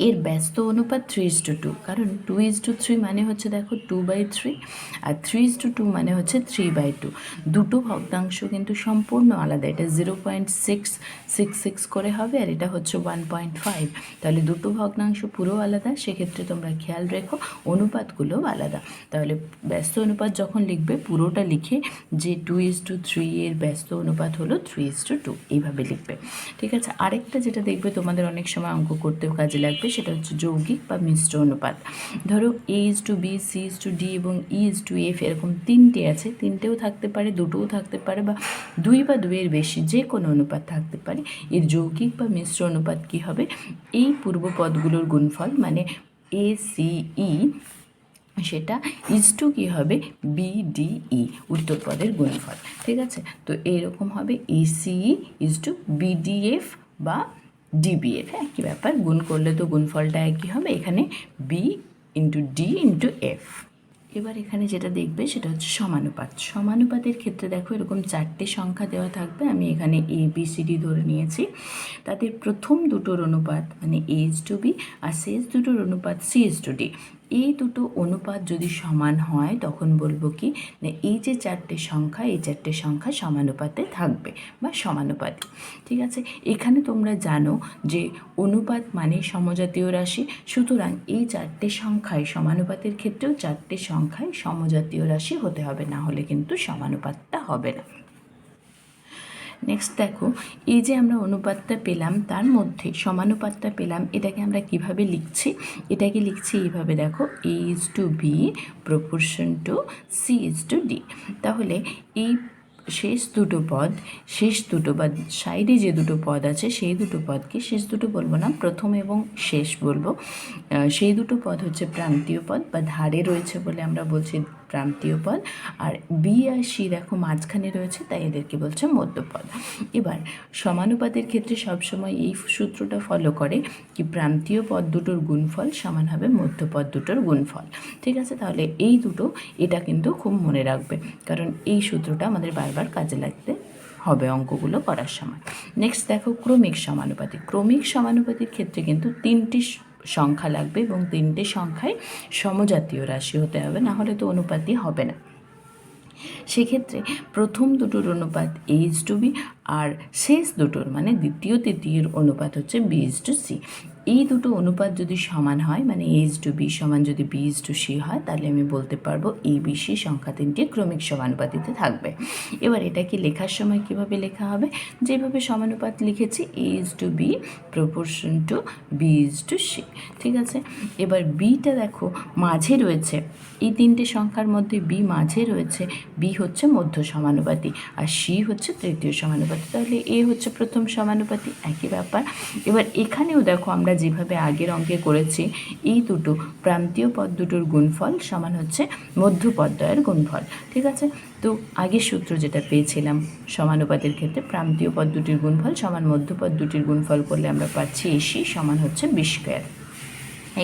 এর ব্যস্ত অনুপাত 3:2, কারণ 2:3 মানে হচ্ছে দেখো 2/3, আর 3:2 মানে হচ্ছে 3/2। দুটো ভগ্নাংশ কিন্তু সম্পূর্ণ আলাদা, এটা 0.666 করে হবে আর এটা হচ্ছে 1.5, তাহলে দুটো ভগ্নাংশ পুরো আলাদা। সেক্ষেত্রে তোমরা খেয়াল রেখো অনুপাতগুলো আলাদা। তাহলে ব্যস্ত অনুপাত যখন লিখবে পুরোটা লিখে যে 2:3 এর ব্যস্ত অনুপাত হলো 3:2, এইভাবে লিখবে। ঠিক আছে, আরেকটা যেটা দেখবে তোমাদের অনেক সময় অঙ্ক করতেও কাজে লাগবে, সেটা হচ্ছে যৌগিক বা মিশ্র অনুপাত। ধরো A:B, C:D এবং E:F এরকম তিনটে আছে, তিনটেও থাকতে পারে, দুটোও থাকতে পারে, বা দুই বা দুইয়ের বেশি যে কোনো অনুপাত থাকতে পারে। এর যৌগিক বা মিশ্র অনুপাত কী হবে? এই পূর্বপদগুলোর গুণফল মানে ACE, সেটা ইজটু কী হবে? BDE, উত্তরপদের গুণফল। ঠিক আছে, তো এইরকম হবে ACE ইজটু BDF বা DBF। একই ব্যাপার, গুণ করলে তো গুণফলটা একই হবে, এখানে B × D × F। এবার এখানে যেটা দেখবে সেটা হচ্ছে সমানুপাত। সমানুপাতের ক্ষেত্রে দেখো এরকম 4টে সংখ্যা দেওয়া থাকবে, আমি এখানে ABCD ধরে নিয়েছি। তাদের প্রথম দুটোর অনুপাত মানে A:B আর শেষ দুটোর অনুপাত C:D। এই দুটো অনুপাত যদি সমান হয় তখন বলবো কি না, এই যে 4টে সংখ্যা, এই 4টে সংখ্যা সমানুপাতে থাকবে বা সমানুপাতি। ঠিক আছে, এখানে তোমরা জানো যে অনুপাত মানে সমজাতীয় রাশি, সুতরাং এই 4টে সংখ্যায় সমানুপাতের ক্ষেত্রেও 4টে সংখ্যায় সমজাতীয় রাশি হতে হবে, না হলে কিন্তু সমানুপাতটা হবে না। নেক্সট দেখো, এই যে আমরা অনুপাতটা পেলাম তার মধ্যে সমানুপাতটা পেলাম, এটাকে আমরা কিভাবে লিখছি? এটাকে লিখছি এইভাবে, দেখো A:B proportion to C:D। তাহলে এই শেষ দুটো বা সাইডে যে দুটো পদ আছে সেই দুটো পদকে, শেষ দুটো বলবো না, প্রথম এবং শেষ বলবো, সেই দুটো পদ হচ্ছে প্রান্তীয় পদ বা ধারে রয়েছে বলে আমরা বলছি প্রান্তীয় পদ, আর বি আর সি দেখো মাঝখানে রয়েছে তাই এদেরকে বলছে মধ্যপদ। এবার সমানুপাতের ক্ষেত্রে সবসময় এই সূত্রটা ফলো করে কি, প্রান্তীয় পদ দুটোর গুণফল সমান হবে মধ্যপদ দুটোর গুণফল। ঠিক আছে, তাহলে এই দুটো, এটা কিন্তু খুব মনে রাখবে, কারণ এই সূত্রটা আমাদের বারবার কাজে লাগতে হবে অঙ্কগুলো করার সময়। নেক্সট দেখো ক্রমিক সমানুপাতি। ক্রমিক সমানুপাতির ক্ষেত্রে কিন্তু 3টি সংখ্যা লাগবে এবং 3টে সংখ্যায় সমজাতীয় রাশি হতে হবে, না হলে তো অনুপাতই হবে না। সেক্ষেত্রে প্রথম দুটোর অনুপাত A:B আর শেষ দুটোর মানে দ্বিতীয় তৃতীয়ের অনুপাত হচ্ছে B:C। এই দুটো অনুপাত যদি সমান হয়, মানে A:B সমান যদি B:C হয়, তাহলে আমি বলতে পারবো ABC সংখ্যা তিনটি ক্রমিক সমানুপাতিতে থাকবে। এবার এটাকে লেখার সময় কিভাবে লেখা হবে? যেভাবে সমানুপাত লিখেছি, A:B প্রপোর্শন টু B:C, ঠিক আছে। এবার বিটা দেখো মাঝে রয়েছে, এই তিনটে সংখ্যার মধ্যে বি মাঝে রয়েছে, বি হচ্ছে মধ্য সমানুপাতি আর সি হচ্ছে তৃতীয় সমানুপাতি, তাহলে এ হচ্ছে প্রথম সমানুপাতি, একই ব্যাপার। এবার এখানেও দেখো আমরা যেভাবে আগের অঙ্কে করেছি, এই দুটো প্রান্তীয় পদ দুটোর গুণফল সমান হচ্ছে মধ্যপদদ্বয়ের গুণফল, ঠিক আছে। তো আগের সূত্র যেটা পেয়েছিলাম সমানুপাতের ক্ষেত্রে, প্রান্তীয় পদ দুটির গুণফল সমান মধ্যপদ দুটির গুণফল করলে আমরা পাচ্ছি এসি সমান হচ্ছে B²।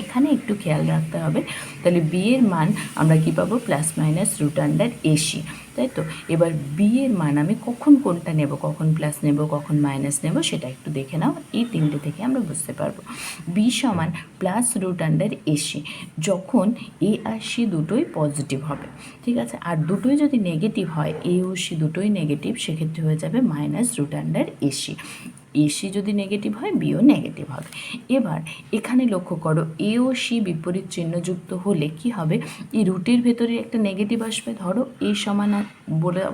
এখানে একটু খেয়াল রাখতে হবে, তাহলে বি এর মান আমরা কি পাবো? +√AC, তাই তো। এবার বি এর মান আমি কখন কোনটা নেব, কখন প্লাস নেব, কখন মাইনাস নেব, সেটা একটু দেখে নাও। এই তিনটে থেকে আমরা বুঝতে পারবো। বি সমান +√AC যখন এ আর সি দুটোই পজিটিভ হবে, ঠিক আছে। আর দুটোই যদি নেগেটিভ হয়, এ ও সি দুটোই নেগেটিভ, সেক্ষেত্রে হয়ে যাবে -√AC। এসি যদি নেগেটিভ হয়, বিও নেগেটিভ হবে। এবার এখানে লক্ষ্য করো, এ ও সি বিপরীত চিহ্নযুক্ত হলে কি হবে? এই রুটের ভেতরে একটা নেগেটিভ আসবে। ধরো এ সমান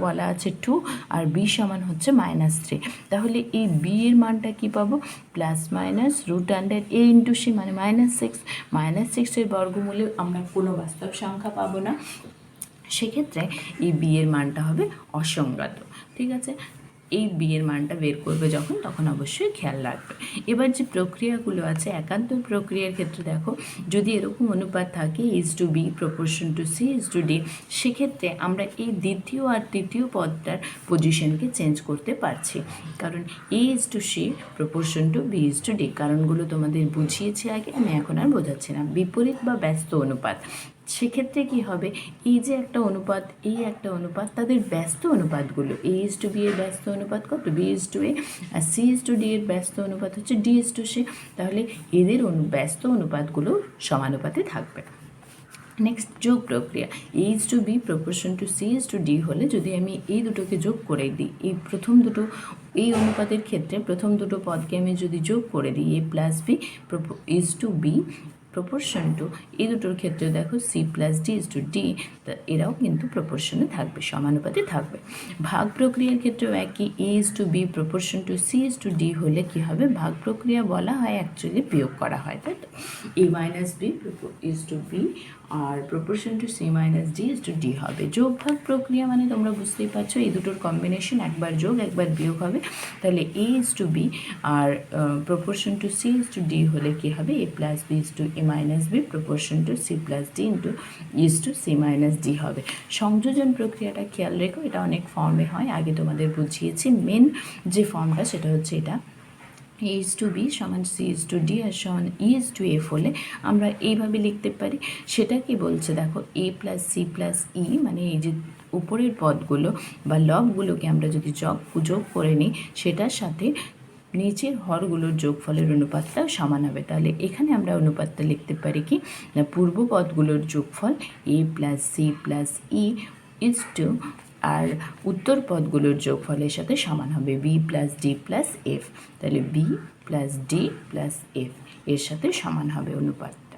বলা আছে 2 আর বি সমান হচ্ছে -3, তাহলে এই বি এর মানটা কি পাবো? +√A × C, মানে -6। -6 এর বর্গমূলে আমরা কোনো বাস্তব সংখ্যা পাবো না, সেক্ষেত্রে এই বি এর মানটা হবে অসংজ্ঞাত, ঠিক আছে। এই বি এর মানটা বের করবে যখন, তখন অবশ্যই খেয়াল রাখবে। এবার যে প্রক্রিয়াগুলো আছে, একান্ত প্রক্রিয়ার ক্ষেত্রে দেখো, যদি এরকম অনুপাত থাকে A:B প্রপোর্শন টু C:D, সেক্ষেত্রে আমরা এই দ্বিতীয় আর তৃতীয় পদটার পজিশনকে চেঞ্জ করতে পারছি, কারণ A:C প্রপোর্শন টু B:D। কারণগুলো তোমাদের বুঝিয়েছি আগে, আমি এখন আর বোঝাচ্ছি না। বিপরীত বা ব্যস্ত অনুপাত, সেক্ষেত্রে কি হবে? এই যে একটা অনুপাত, এই একটা অনুপাত, তাদের ব্যস্ত অনুপাতগুলো, A:B এর ব্যস্ত অনুপাত কত? B:A, আর C:D এর ব্যস্ত অনুপাত হচ্ছে D:C, তাহলে এদের ব্যস্ত অনুপাতগুলো সমানুপাতে থাকবে। নেক্সট, যোগ প্রক্রিয়া। A:B প্রপোর্শন টু C:D হলে যদি আমি এই দুটোকে যোগ করে দিই, এই প্রথম দুটো, এই অনুপাতের ক্ষেত্রে প্রথম দুটো পদকে আমি যদি যোগ করে দিই, A + B A:B proportion two, এই দুটোর ক্ষেত্রে দেখো C+D তা এরাও কিন্তু প্রপোর্শনে থাকবে, সমানুপাতে থাকবে। ভাগ প্রক্রিয়ার ক্ষেত্রেও একই, A:B প্রপোর্শন টু C:D হলে কি হবে? ভাগ প্রক্রিয়া বলা হয়, অ্যাকচুয়ালি বিয়োগ করা হয়, তাই তো। A-B A:B আর প্রপোর্শন টু C-D হবে। যোগ ভাগ প্রক্রিয়া মানে তোমরা বুঝতেই পারছো, এই দুটোর কম্বিনেশন, একবার যোগ একবার বিয়োগ হবে। তাহলে A:B আর প্রপোর্শন টু C:D হলে কি হবে? A+B A-B proportion two C+D C-D হবে। সংযোজন প্রক্রিয়াটা খেয়াল রেখো, এটা অনেক ফর্মে হয়, আগে তোমাদের বুঝিয়েছি। মেন যে ফর্মটা সেটা হচ্ছে এটা, A:B সমান C:D আর সমান E:F হলে আমরা এইভাবে লিখতে পারি। সেটা কি বলছে দেখো, A + C + E, মানে এই যে উপরের পদগুলো বা লবগুলোকে আমরা যদি যোগ করে নিই, সেটার সাথে নিচের হরগুলোর যোগফলের অনুপাতটাও সমান হবে। তাহলে এখানে আমরা অনুপাতটা লিখতে পারি কি না, পূর্ব পদগুলোর যোগফল A + C + E আর উত্তর পদগুলোর যোগফলের সাথে সমান হবে B + D + F। তাহলে B + D + F এর সাথে সমান হবে অনুপাতটা।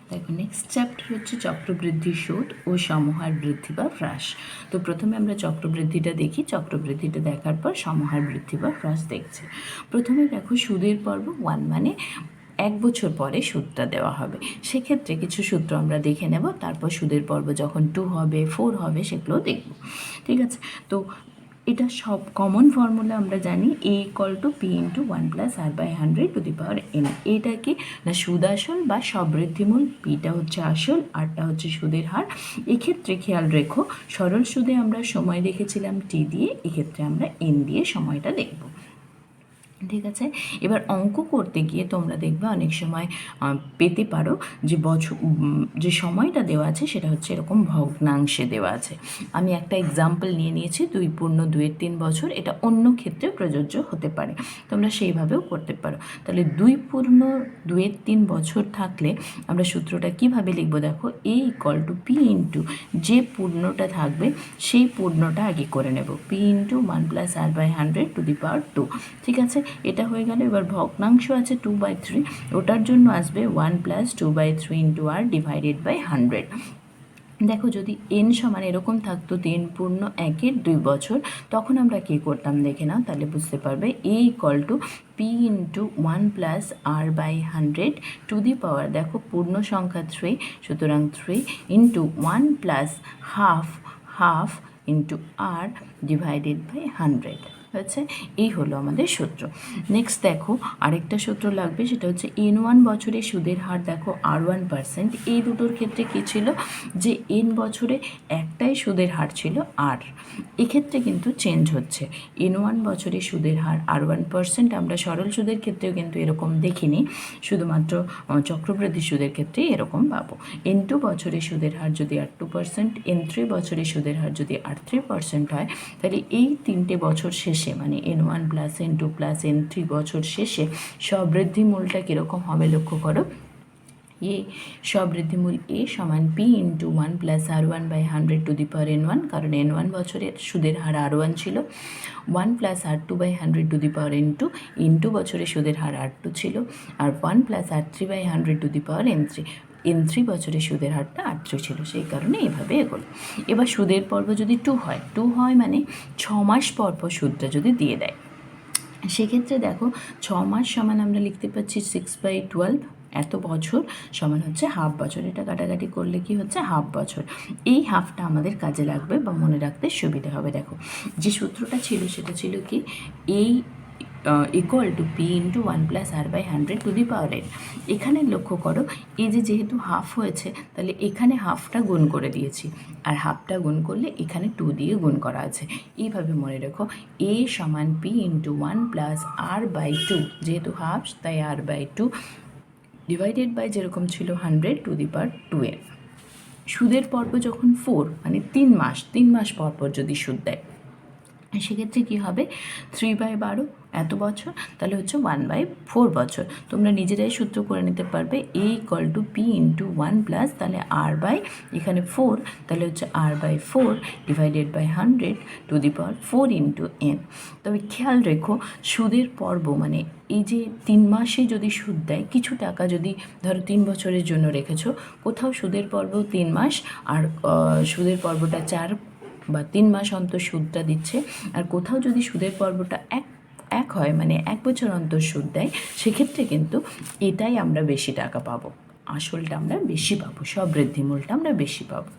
দেখো, নেক্সট চ্যাপ্টার হচ্ছে চক্রবৃদ্ধি সুদ ও সমহার বৃদ্ধি বা হ্রাস। তো প্রথমে আমরা চক্রবৃদ্ধিটা দেখি, চক্রবৃদ্ধিটা দেখার পর সমহার বৃদ্ধি বা হ্রাস দেখছি। প্রথমে দেখো, সুদের পর্ব 1, মানে 1 বছর পরে সুদটা দেওয়া হবে। সেক্ষেত্রে কিছু সূত্র আমরা দেখে নেব, তারপর সুদের পর্ব যখন 2 হবে, 4 হবে, সেগুলোও দেখব, ঠিক আছে। তো এটা সব কমন ফর্মুলা আমরা জানি, A = P × 1 + R/100⁴n। এটা কি না, সুদ আসল বা সবৃদ্ধিমূল। পিটা হচ্ছে আসল, আরটা হচ্ছে সুদের হার। এক্ষেত্রে খেয়াল রেখো, সরল সুদে আমরা সময় দেখেছিলাম T দিয়ে, এক্ষেত্রে আমরা N দিয়ে সময়টা দেখব, ঠিক আছে। এবার অঙ্ক করতে গিয়ে তোমরা দেখবে অনেক সময় পেতে পারো যে সময়টা দেওয়া আছে সেটা হচ্ছে এরকম ভগ্নাংশে দেওয়া আছে। আমি একটা এক্সাম্পল নিয়েছি 2 পূর্ণ 2-3 বছর, এটা অন্য ক্ষেত্রে প্রযোজ্য হতে পারে, তোমরা সেইভাবেও করতে পারো। তাহলে 2 পূর্ণ 2-3 বছর থাকলে আমরা সূত্রটা কিভাবে লিখবো? দেখো, A = P × যে পূর্ণটা থাকবে সেই পূর্ণটা আগে করে নেব, P × 1 + R/100⁴, ঠিক আছে। এটা হয়ে গেল। এবার ভগ্নাংশ আছে 2/3, ওটার জন্য আসবে 1 + 2/3 × r ডিভাইডেড বাই 100। দেখো যদি n সমান এরকম থাকতো 3 পূর্ণ 1-এর 2 বছর, তখন আমরা কী করতাম দেখে নাও, তাহলে বুঝতে পারবে। a = p × 1 + r/100 two the পাওয়ার, দেখো পূর্ণ সংখ্যা 3, সুতরাং 3 × 1 + half × r ডিভাইডেড বাই 100 হচ্ছে। এই হলো আমাদের সূত্র। নেক্সট দেখো আরেকটা সূত্র লাগবে, সেটা হচ্ছে n1 বছরে সুদের হার দেখো r1%। এই দুটোর ক্ষেত্রে কী ছিল, যে n বছরে একটাই সুদের হার ছিল r, এক্ষেত্রে কিন্তু চেঞ্জ হচ্ছে। n1 বছরে সুদের হার r1%, আমরা সরল সুদের ক্ষেত্রেও কিন্তু এরকম দেখিনি, শুধুমাত্র চক্রবৃদ্ধি সুদের ক্ষেত্রেই এরকম পাবো। n2 বছরে সুদের হার যদি r2%, n3 বছরে সুদের হার যদি r3% হয়, তাহলে এই 3টে বছর শেষে মানে n1 + n2 + n3 বছর শেষে সবৃদ্ধিমূলটা কীরকম হবে লক্ষ্য করো। সবৃদ্ধিমূল a সমান p × 1 + r1/100 two the power n1, কারণ n1 বছরের সুদের হার r1 ছিল, 1 + r2/100 two the power n2, n2 বছরে সুদের হার r2 ছিল, আর 1 + r3/100 two the power n3, n3 বছরের সুদের হারটা r3 ছিল, সেই কারণে এইভাবে এগোলো। এবার সুদের পর্ব যদি 2 হয় মানে 6 মাস পর পর সুদটা যদি দিয়ে দেয়, সেক্ষেত্রে দেখো 6 মাস সমান আমরা লিখতে পাচ্ছি 6/12, এত বছর সমান হচ্ছে হাফ বছর। এটা কাটাকাটি করলে কি হচ্ছে, হাফ বছর। এই হাফটা আমাদের কাজে লাগবে বা মনে রাখতে সুবিধা হবে। দেখো যে সূত্রটা ছিল সেটা ছিল কি, এই = p × 1 + r/100 two the power n। এখানে লক্ষ্য করো, এই যে যেহেতু হাফ হয়েছে, তাহলে এখানে হাফটা গুণ করে দিয়েছি, আর হাফটা গুণ করলে এখানে 2 দিয়ে গুণ করা আছে। এইভাবে মনে রেখো, a সমান p × 1 + r/2, যেহেতু হাফ তাই r/2 ডিভাইডেড বাই যেরকম ছিল 100 টু দি পাওয়ার 2n। সুদের পর্ব যখন 4 মানে 3 মাস পর পর যদি সুদ দেয়, সেক্ষেত্রে কী হবে, 3/12 এত বছর, তাহলে হচ্ছে 1/4 বছর। তোমরা নিজেরাই সূত্র করে নিতে পারবে, a = p × 1 + তাহলে এখানে 4, তাহলে হচ্ছে r/4 divided by 100 to the power 4 × n। তবে খেয়াল রেখো, সুদের পর্ব মানে এই যে 3 মাসে যদি সুদ দেয়, কিছু টাকা যদি ধরো 3 বছরের জন্য রেখেছো, কোথাও সুদের পর্ব 3 মাস আর সুদের পর্বটা 4 বা 3 মাস অন্তর সুদটা দিচ্ছে, আর কোথাও যদি সুদের পর্বটা এক হয় মানে 1 বছর অন্তর সুদ দেয়, সেক্ষেত্রে কিন্তু এটাই আমরা বেশি টাকা পাবো, আসলটা আমরা বেশি পাবো, সবৃদ্ধিমূলটা আমরা বেশি পাবো।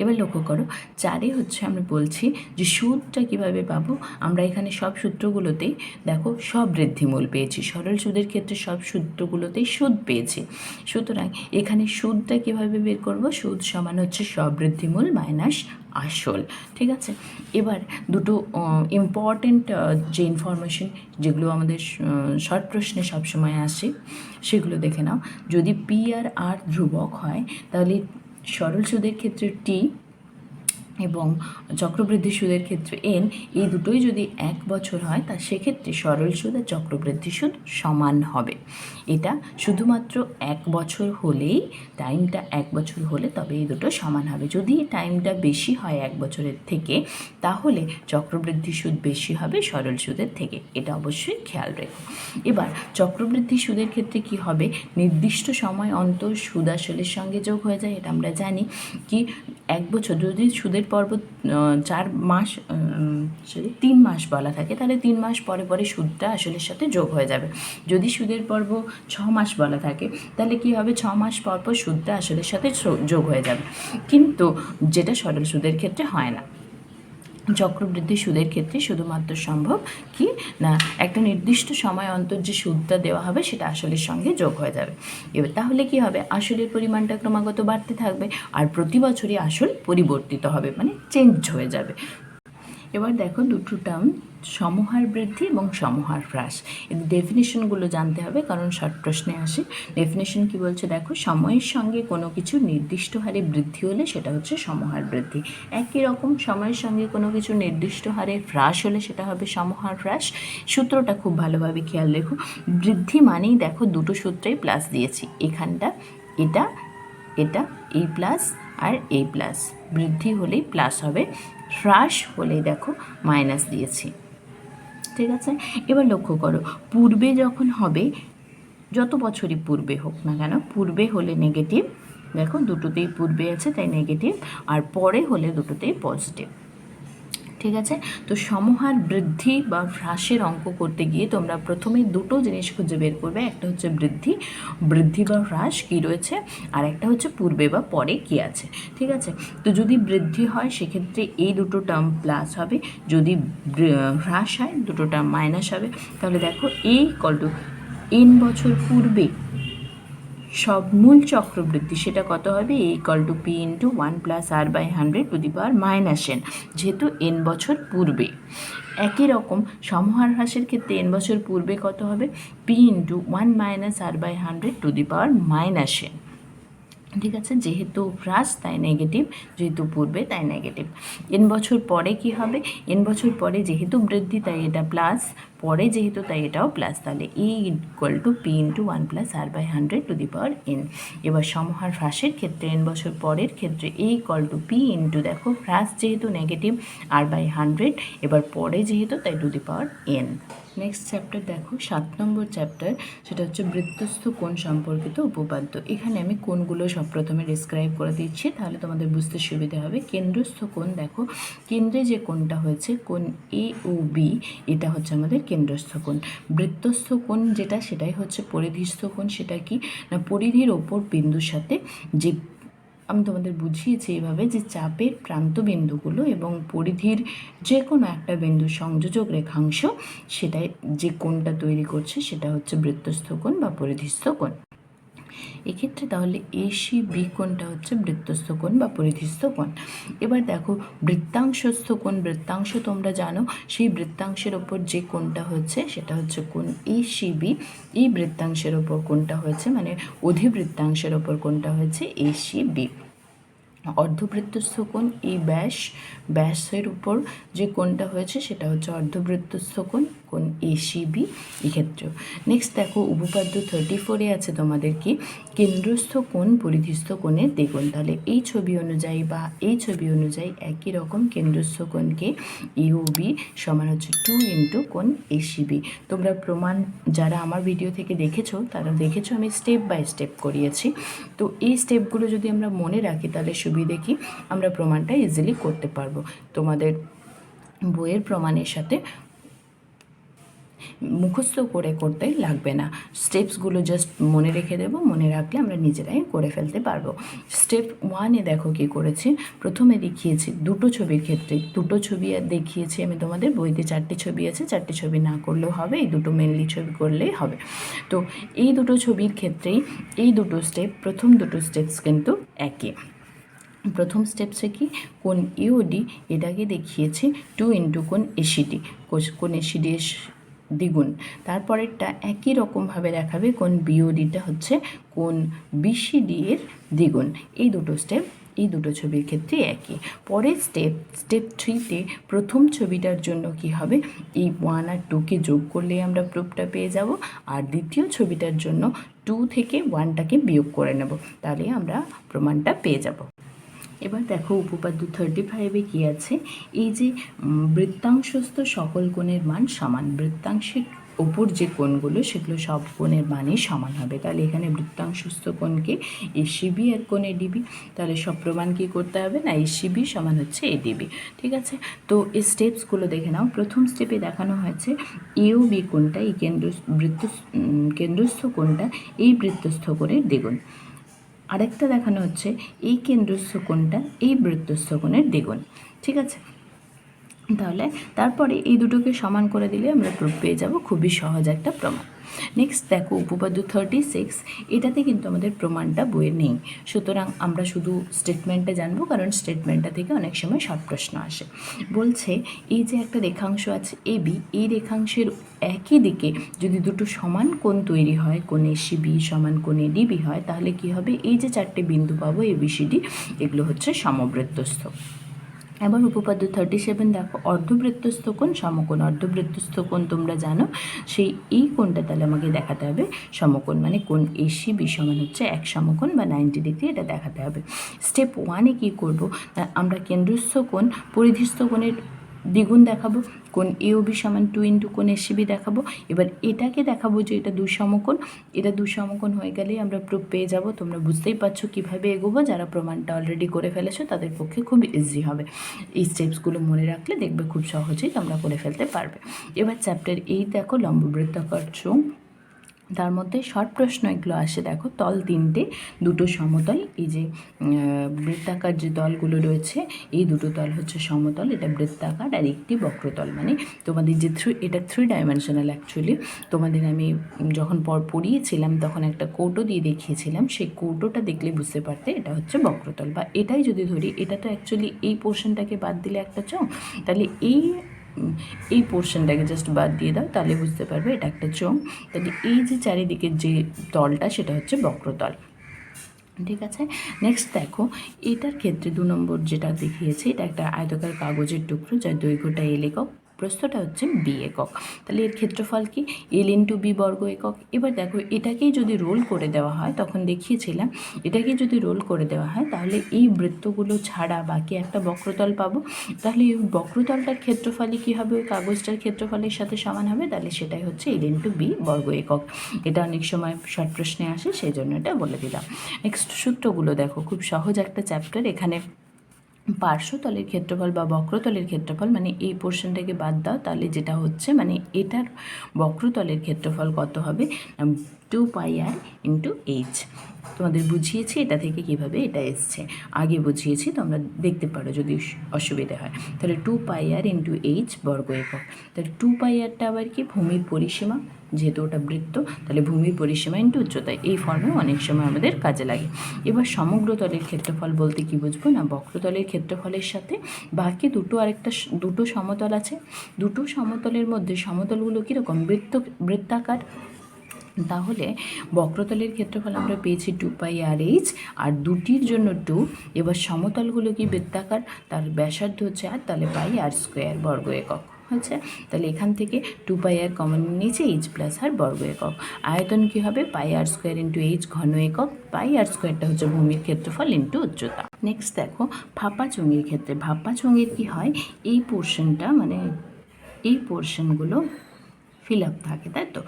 এবার লক্ষ্য করো, 4 হচ্ছে আমরা বলছি যে সুদটা কিভাবে পাবো। আমরা এখানে সব সূত্রগুলোতেই দেখো সবৃদ্ধিমূল পেয়েছি, সরল সুদের ক্ষেত্রে সব সূত্রগুলোতেই সুদ পেয়েছি, সুতরাং এখানে সুদটা কিভাবে বের করব, সুদ সমান হচ্ছে সবৃদ্ধিমূল মাইনাস আসল। ঠিক আছে, এবার দুটো ইম্পর্টেন্ট যে ইনফরমেশন যেগুলো আমাদের শর্ট প্রশ্নে সবসময় আসে, সেগুলো দেখে নাও। যদি পি আর আর ধ্রুবক হয়, তাহলে সরল সুদের ক্ষেত্রে t এবং চক্রবৃদ্ধি সুদের ক্ষেত্রে n, এই দুটোই যদি 1 বছর হয়, তা সেক্ষেত্রে সরল সুদ আর চক্রবৃদ্ধি সুদ সমান হবে। এটা শুধুমাত্র 1 বছর হলেই, টাইমটা 1 বছর হলে তবে এই দুটো সমান হবে। যদি টাইমটা বেশি হয় 1 বছরের থেকে, তাহলে চক্রবৃদ্ধি সুদ বেশি হবে সরল সুদের থেকে, এটা অবশ্যই খেয়াল রেখো। এবার চক্রবৃদ্ধি সুদের ক্ষেত্রে কি হবে, নির্দিষ্ট সময় অন্তর সুদ আসলের সঙ্গে যোগ হয়ে যায়, এটা আমরা জানি। কি 1 বছর যদি সুদের পর্ব 3 মাস বলা থাকে, তাহলে 3 মাস পরে পরে সুদটা আসলের সাথে যোগ হয়ে যাবে। যদি সুদের পর্ব 6 মাস বলা থাকে, তাহলে কি হবে, 6 মাস পর পর সুদটা আসলের সাথে যোগ হয়ে যাবে, কিন্তু যেটা সরল সুদের ক্ষেত্রে হয় না। চক্রবৃদ্ধি সুদের ক্ষেত্রে শুধুমাত্র সম্ভব কি না, একটা নির্দিষ্ট সময় অন্তর যে সুদটা দেওয়া হবে সেটা আসলের সঙ্গে যোগ হয়ে যাবে। এবার তাহলে কি হবে, আসলের পরিমাণটা ক্রমাগত বাড়তে থাকবে, আর প্রতি বছরই আসল পরিবর্তিত হবে, মানে চেঞ্জ হয়ে যাবে। এবার দেখো দুটো টার্ম, সমহার বৃদ্ধি এবং সমহার হ্রাস, এদের ডেফিনেশনগুলো জানতে হবে, কারণ শর্ট প্রশ্নে আসে। ডেফিনেশন কি বলছে দেখো, সময়ের সঙ্গে কোনো কিছু নির্দিষ্ট হারে বৃদ্ধি হলে সেটা হচ্ছে সমহার বৃদ্ধি। একই রকম সময়ের সঙ্গে কোনো কিছু নির্দিষ্ট হারে হ্রাস হলে সেটা হবে সমহার হ্রাস। সূত্রটা খুব ভালোভাবে খেয়াল রেখো, বৃদ্ধি মানেই দেখো দুটো সূত্রেই প্লাস দিয়েছি, এখানটা এটা এটা এই প্লাস আর এই প্লাস, বৃদ্ধি হলেই প্লাস হবে, হ্রাস হলেই দেখো মাইনাস দিয়েছি। ঠিক আছে, এবার লক্ষ্য করো পূর্বে যখন হবে, যত বছরই পূর্বে হোক না কেন, পূর্বে হলে নেগেটিভ, দেখো দুটোতেই পূর্বে আছে তাই নেগেটিভ, আর পরে হলে দুটোতেই পজিটিভ। ঠিক আছে, তো সমহার বৃদ্ধি বা হ্রাসের অঙ্ক করতে গিয়ে তোমরা প্রথমে দুটো জিনিস খুঁজে বের করবে, একটা হচ্ছে বৃদ্ধি বা হ্রাস কী রয়েছে, আর একটা হচ্ছে পূর্বে বা পরে কী আছে। ঠিক আছে, তো যদি বৃদ্ধি হয় সেক্ষেত্রে এই দুটো টার্ম প্লাস হবে, যদি হ্রাস হয় দুটো টার্ম মাইনাস হবে। তাহলে দেখো এই কলটু n বছর পূর্বে সব মূল চক্রবৃদ্ধি সেটা কত হবে, = p × 1 + r/100⁻⁻n, যেহেতু n বছর পূর্বে। একই রকম সমহার হ্রাসের ক্ষেত্রে n বছর পূর্বে কত হবে, p × 1 - r/100⁻⁻n। ঠিক আছে, যেহেতু হ্রাস তাই নেগেটিভ, যেহেতু পূর্বে তাই নেগেটিভ। n বছর পরে কি হবে, n বছর পরে যেহেতু বৃদ্ধি তাই এটা প্লাস, পরে যেহেতু তাই এটাও প্লাস, তাহলে = p × 1 + r/100⁻n। এবার সমহার হ্রাসের ক্ষেত্রে n বছর পরের ক্ষেত্রে = p × দেখো হ্রাস যেহেতু নেগেটিভ r/100, এবার পরে যেহেতু তাই n। নেক্সট চ্যাপ্টার দেখো 7 নম্বর চ্যাপ্টার, সেটা হচ্ছে বৃত্তস্থ কোণ সম্পর্কিত উপপাদ্য। এখানে আমি কোণগুলো সব প্রথমে ডিসক্রাইব করে দিচ্ছি, তাহলে তোমাদের বুঝতে সুবিধা হবে। কেন্দ্রস্থ কোণ, দেখো কেন্দ্রে যে কোণটা হয়েছে কোণ AOB, এটা হচ্ছে আমাদের কেন্দ্রস্থ কোণ। বৃত্তস্থ কোণ যেটা, সেটাই হচ্ছে পরিধিস্থ কোণ। সেটা কি না, পরিধির ওপর বিন্দুর সাথে যে, আমি তোমাদের বুঝিয়েছি এইভাবে যে চাপের প্রান্তবিন্দুগুলো এবং পরিধির যে কোনো একটা বিন্দুর সংযোজক রেখাংশ, সেটাই যে কোণটা তৈরি করছে সেটা হচ্ছে বৃত্তস্থ কোণ বা পরিধিস্থ কোণ। এক্ষেত্রে তাহলে ACB কোণটা হচ্ছে বৃত্তস্থ কোণ বা পরিধিস্থ কোণ। এবার দেখো বৃত্তাংশস্থ কোণ, বৃত্তাংশ তোমরা জানো, সেই বৃত্তাংশের ওপর যে কোণটা হচ্ছে সেটা হচ্ছে কোণ ACB। এই বৃত্তাংশের ওপর কোণটা হয়েছে, মানে অধিবৃত্তাংশের ওপর কোণটা হয়েছে ACB। অর্ধবৃত্তস্থ কোণ, এই ব্যাসের উপর যে কোণটা হয়েছে সেটা হচ্ছে অর্ধবৃত্তস্থ কোণ ACB এক্ষেত্রেও। নেক্সট দেখো উপপাদ্য 34-এ আছে তোমাদের কি, কেন্দ্রস্থ কোণ পরিধিস্থ কোণের দ্বিগুণ। তাহলে এই ছবি অনুযায়ী বা এই ছবি অনুযায়ী একই রকম কেন্দ্রস্থ কোণকে AOB সমান হচ্ছে 2 × কোণ ACB। তোমরা প্রমাণ যারা আমার ভিডিও থেকে দেখেছো তারা দেখেছো আমি স্টেপ বাই স্টেপ করিয়েছি। তো এই স্টেপগুলো যদি আমরা মনে রাখি তাহলে সুবিধে কি, আমরা প্রমাণটা ইজিলি করতে পারবো। তোমাদের বইয়ের প্রমাণের সাথে মুখস্থ করে করতে লাগবে না, স্টেপসগুলো জাস্ট মনে রেখে দেবো, মনে রাখলে আমরা নিজেরাই করে ফেলতে পারবো। স্টেপ 1-এ দেখো কী করেছি, প্রথমে দেখিয়েছি দুটো ছবির ক্ষেত্রে, দুটো ছবি দেখিয়েছি আমি তোমাদের বইতে, 4টি ছবি আছে, 4টি ছবি না করলেও হবে, এই দুটো মেনলি ছবি করলেই হবে। তো এই দুটো ছবির ক্ষেত্রেই এই দুটো স্টেপ, প্রথম দুটো স্টেপস কিন্তু একই। প্রথম স্টেপসে কি, কোণ AOD এটাকে দেখিয়েছি 2 × কোণ ACD, কোণ ACD এর দ্বিগুণ। তারপরেরটা একই রকমভাবে দেখাবে, কোণ BODটা হচ্ছে কোণ BCD এর দ্বিগুণ। এই দুটো স্টেপ এই দুটো ছবির ক্ষেত্রে একই। পরের স্টেপ 3-তে প্রথম ছবিটার জন্য কি হবে, এই 1 আর 2কে যোগ করলেই আমরা প্রুফটা পেয়ে যাব, আর দ্বিতীয় ছবিটার জন্য 2 থেকে 1টাকে বিয়োগ করে নেব, তাহলে আমরা প্রমাণটা পেয়ে যাব। এবার দেখো উপপাদ্য 35-এ কী আছে, এই যে বৃত্তাংশস্থ সকল কোণের মান সমান, বৃত্তাংশের ওপর যে কোণগুলো সেগুলো সব কোণের মানই সমান হবে। তাহলে এখানে বৃত্তাংশস্থ কোণকে ACB আর কোণ ADB, তাহলে সব প্রমাণ কী করতে হবে না, ACB সমান হচ্ছে ADB। ঠিক আছে, তো এই স্টেপসগুলো দেখে নাও। প্রথম স্টেপে দেখানো হয়েছে AOB কোণটা, এই কেন্দ্রস্থ কোণটা এই বৃত্তস্থ কোণের দ্বিগুণ। আরেকটা দেখানো হচ্ছে এই কেন্দ্রস্থ কোণটা এই বৃত্তস্থ কোণের দ্বিগুণ। ঠিক আছে, তাহলে তারপরে এই দুটোকে সমান করে দিলে আমরা প্রুফ পেয়ে যাব, খুবই সহজ একটা প্রমাণ। নেক্সট দেখো উপপাদ্য 36, এটাতে কিন্তু আমাদের প্রমাণটা বইয়ে নেই, সুতরাং আমরা শুধু স্টেটমেন্টটা জানবো, কারণ স্টেটমেন্টটা থেকে অনেক সময় শর্ট প্রশ্ন আসে। বলছে এই যে একটা রেখাংশ আছে AB, এই রেখাংশের একই দিকে যদি দুটো সমান কোণ তৈরি হয়, কোণ ACB সমান কোণ ADB হয়, তাহলে কি হবে, এই যে 4টে বিন্দু পাবো ABCD, এগুলো হচ্ছে সমবৃত্তস্থ। এবার উপপাদ্য 37 দেখো, অর্ধবৃত্তস্থ কোণ সমকোণ। অর্ধবৃত্তস্থ কোণ তোমরা জানো, সেই এই কোণটা তাহলে আমাকে দেখাতে হবে সমকোণ, মানে কোণ ACB সমান হচ্ছে 1 সমকোণ বা 90 ডিগ্রি, এটা দেখাতে হবে। স্টেপ 1-এ কী করবো, আমরা কেন্দ্রস্থ কোণ পরিধিস্থ কোণের দ্বিগুণ দেখাবো, কোণ AOB সমান 2 ইন্টু কোণ SCB দেখাবো। এবার এটাকে দেখাবো যে এটা দুঃসমকোণ, এটা দুঃসমকোণ হয়ে গেলেই আমরা প্রুফ পেয়ে যাব। তোমরা বুঝতেই পারছো কীভাবে এগোবো, যারা প্রমাণটা অলরেডি করে ফেলেছো তাদের পক্ষে খুব ইজি হবে। এই স্টেপসগুলো মনে রাখলে দেখবে খুব সহজেই তোমরা করে ফেলতে পারবে। এবার চ্যাপ্টার 8 দেখো, লম্ববৃত্তাকার চোঙ। তার মধ্যে শর্ট প্রশ্ন এগুলো আসে, দেখো তল 3টে, দুটো সমতল, এই যে বৃত্তাকার যে তলগুলো রয়েছে এই দুটো তল হচ্ছে সমতল, এটা বৃত্তাকার, আর একটি বক্রতল। মানে তোমাদের যে এটা 3 ডাইমেনশনাল অ্যাকচুয়ালি। তোমাদের আমি যখন পড়িয়েছিলাম তখন একটা কৌটো দিয়ে দেখিয়েছিলাম, সেই কৌটোটা দেখলে বুঝতে পারতে এটা হচ্ছে বক্রতল। বা এটাই যদি ধরি, এটা তো অ্যাকচুয়ালি এই পোর্শনটাকে বাদ দিলে একটা চোঙ, তাহলে এই পোর্শনটাকে জাস্ট বাদ দিয়ে দাও, তাহলে বুঝতে পারবে এটা একটা চোঙ। তাহলে এই যে চারিদিকের যে তলটা সেটা হচ্ছে বক্রতল। ঠিক আছে, নেক্সট দেখো, এটার ক্ষেত্রে 2 নম্বর যেটা দেখিয়েছে, এটা একটা আয়তাকার কাগজের টুকরো যার দৈর্ঘ্যটা L একক, প্রস্থটা হচ্ছে B একক। তাহলে এর ক্ষেত্রফল কি L ইন্টু B বর্গ একক। এবার দেখো এটাকেই যদি রোল করে দেওয়া হয়, তখন দেখিয়েছিলাম এটাকে যদি রোল করে দেওয়া হয় তাহলে এই বৃত্তগুলো ছাড়া বাকি একটা বক্রতল পাবো। তাহলে এই বক্রতলটার ক্ষেত্রফলই কী হবে, ওই কাগজটার ক্ষেত্রফলের সাথে সমান হবে, তাহলে সেটাই হচ্ছে L ইন্টু B বর্গ একক। এটা অনেক সময় শর্ট প্রশ্নে আসে, সেই জন্য এটা বলে দিলাম। নেক্সট সূত্রগুলো দেখো, খুব সহজ একটা চ্যাপ্টার। এখানে পার্শ্বতলের ক্ষেত্রফল বা বক্রতলের ক্ষেত্রফল, মানে এই পোর্শনটাকে বাদ দাও, তাহলে যেটা হচ্ছে মানে এটার বক্রতলের ক্ষেত্রফল কত হবে, 2πr ইন্টু h। তোমাদের বুঝিয়েছি এটা থেকে কিভাবে এটা এসছে, আগে বুঝিয়েছি, তোমরা দেখতে পারো যদি অসুবিধা হয়। তাহলে 2πr ইন্টু h বর্গ একক। তাহলে 2πrটা আবার কি, ভূমির পরিসীমা, যেহেতু ওটা বৃত্ত, তাহলে ভূমির পরিসীমা ইন্টু উচ্চতা, এই ফর্মে অনেক সময় আমাদের কাজে লাগে। এবার সমগ্র তলের ক্ষেত্রফল বলতে কি বুঝবো না, বক্রতলের ক্ষেত্রফলের সাথে বাকি দুটো সমতল আছে, দুটো সমতলের মধ্যে সমতলগুলো কীরকম, বৃত্তাকার। তাহলে বক্রতলের ক্ষেত্রফল আমরা পেয়েছি 2πrh, আর দুটির জন্য 2। এবার সমতলগুলো কি বৃত্তাকার, তার ব্যাসার্ধ হচ্ছে আর, তাহলে πr² বর্গ একক হচ্ছে। তাহলে এখান থেকে 2πr কমন নিচে h প্লাস আর বর্গ একক। আয়তন কী হবে, πr² ইন্টু h ঘন একক, πr²টা হচ্ছে ভূমির ক্ষেত্রফল ইন্টু উচ্চতা। নেক্সট দেখো, ফাঁপা চোঙের ক্ষেত্রে, ভাপা চোঙের কী হয়, এই পোর্শনটা মানে এই পোর্শনগুলো ফিল আপ থাকে, তাই তো,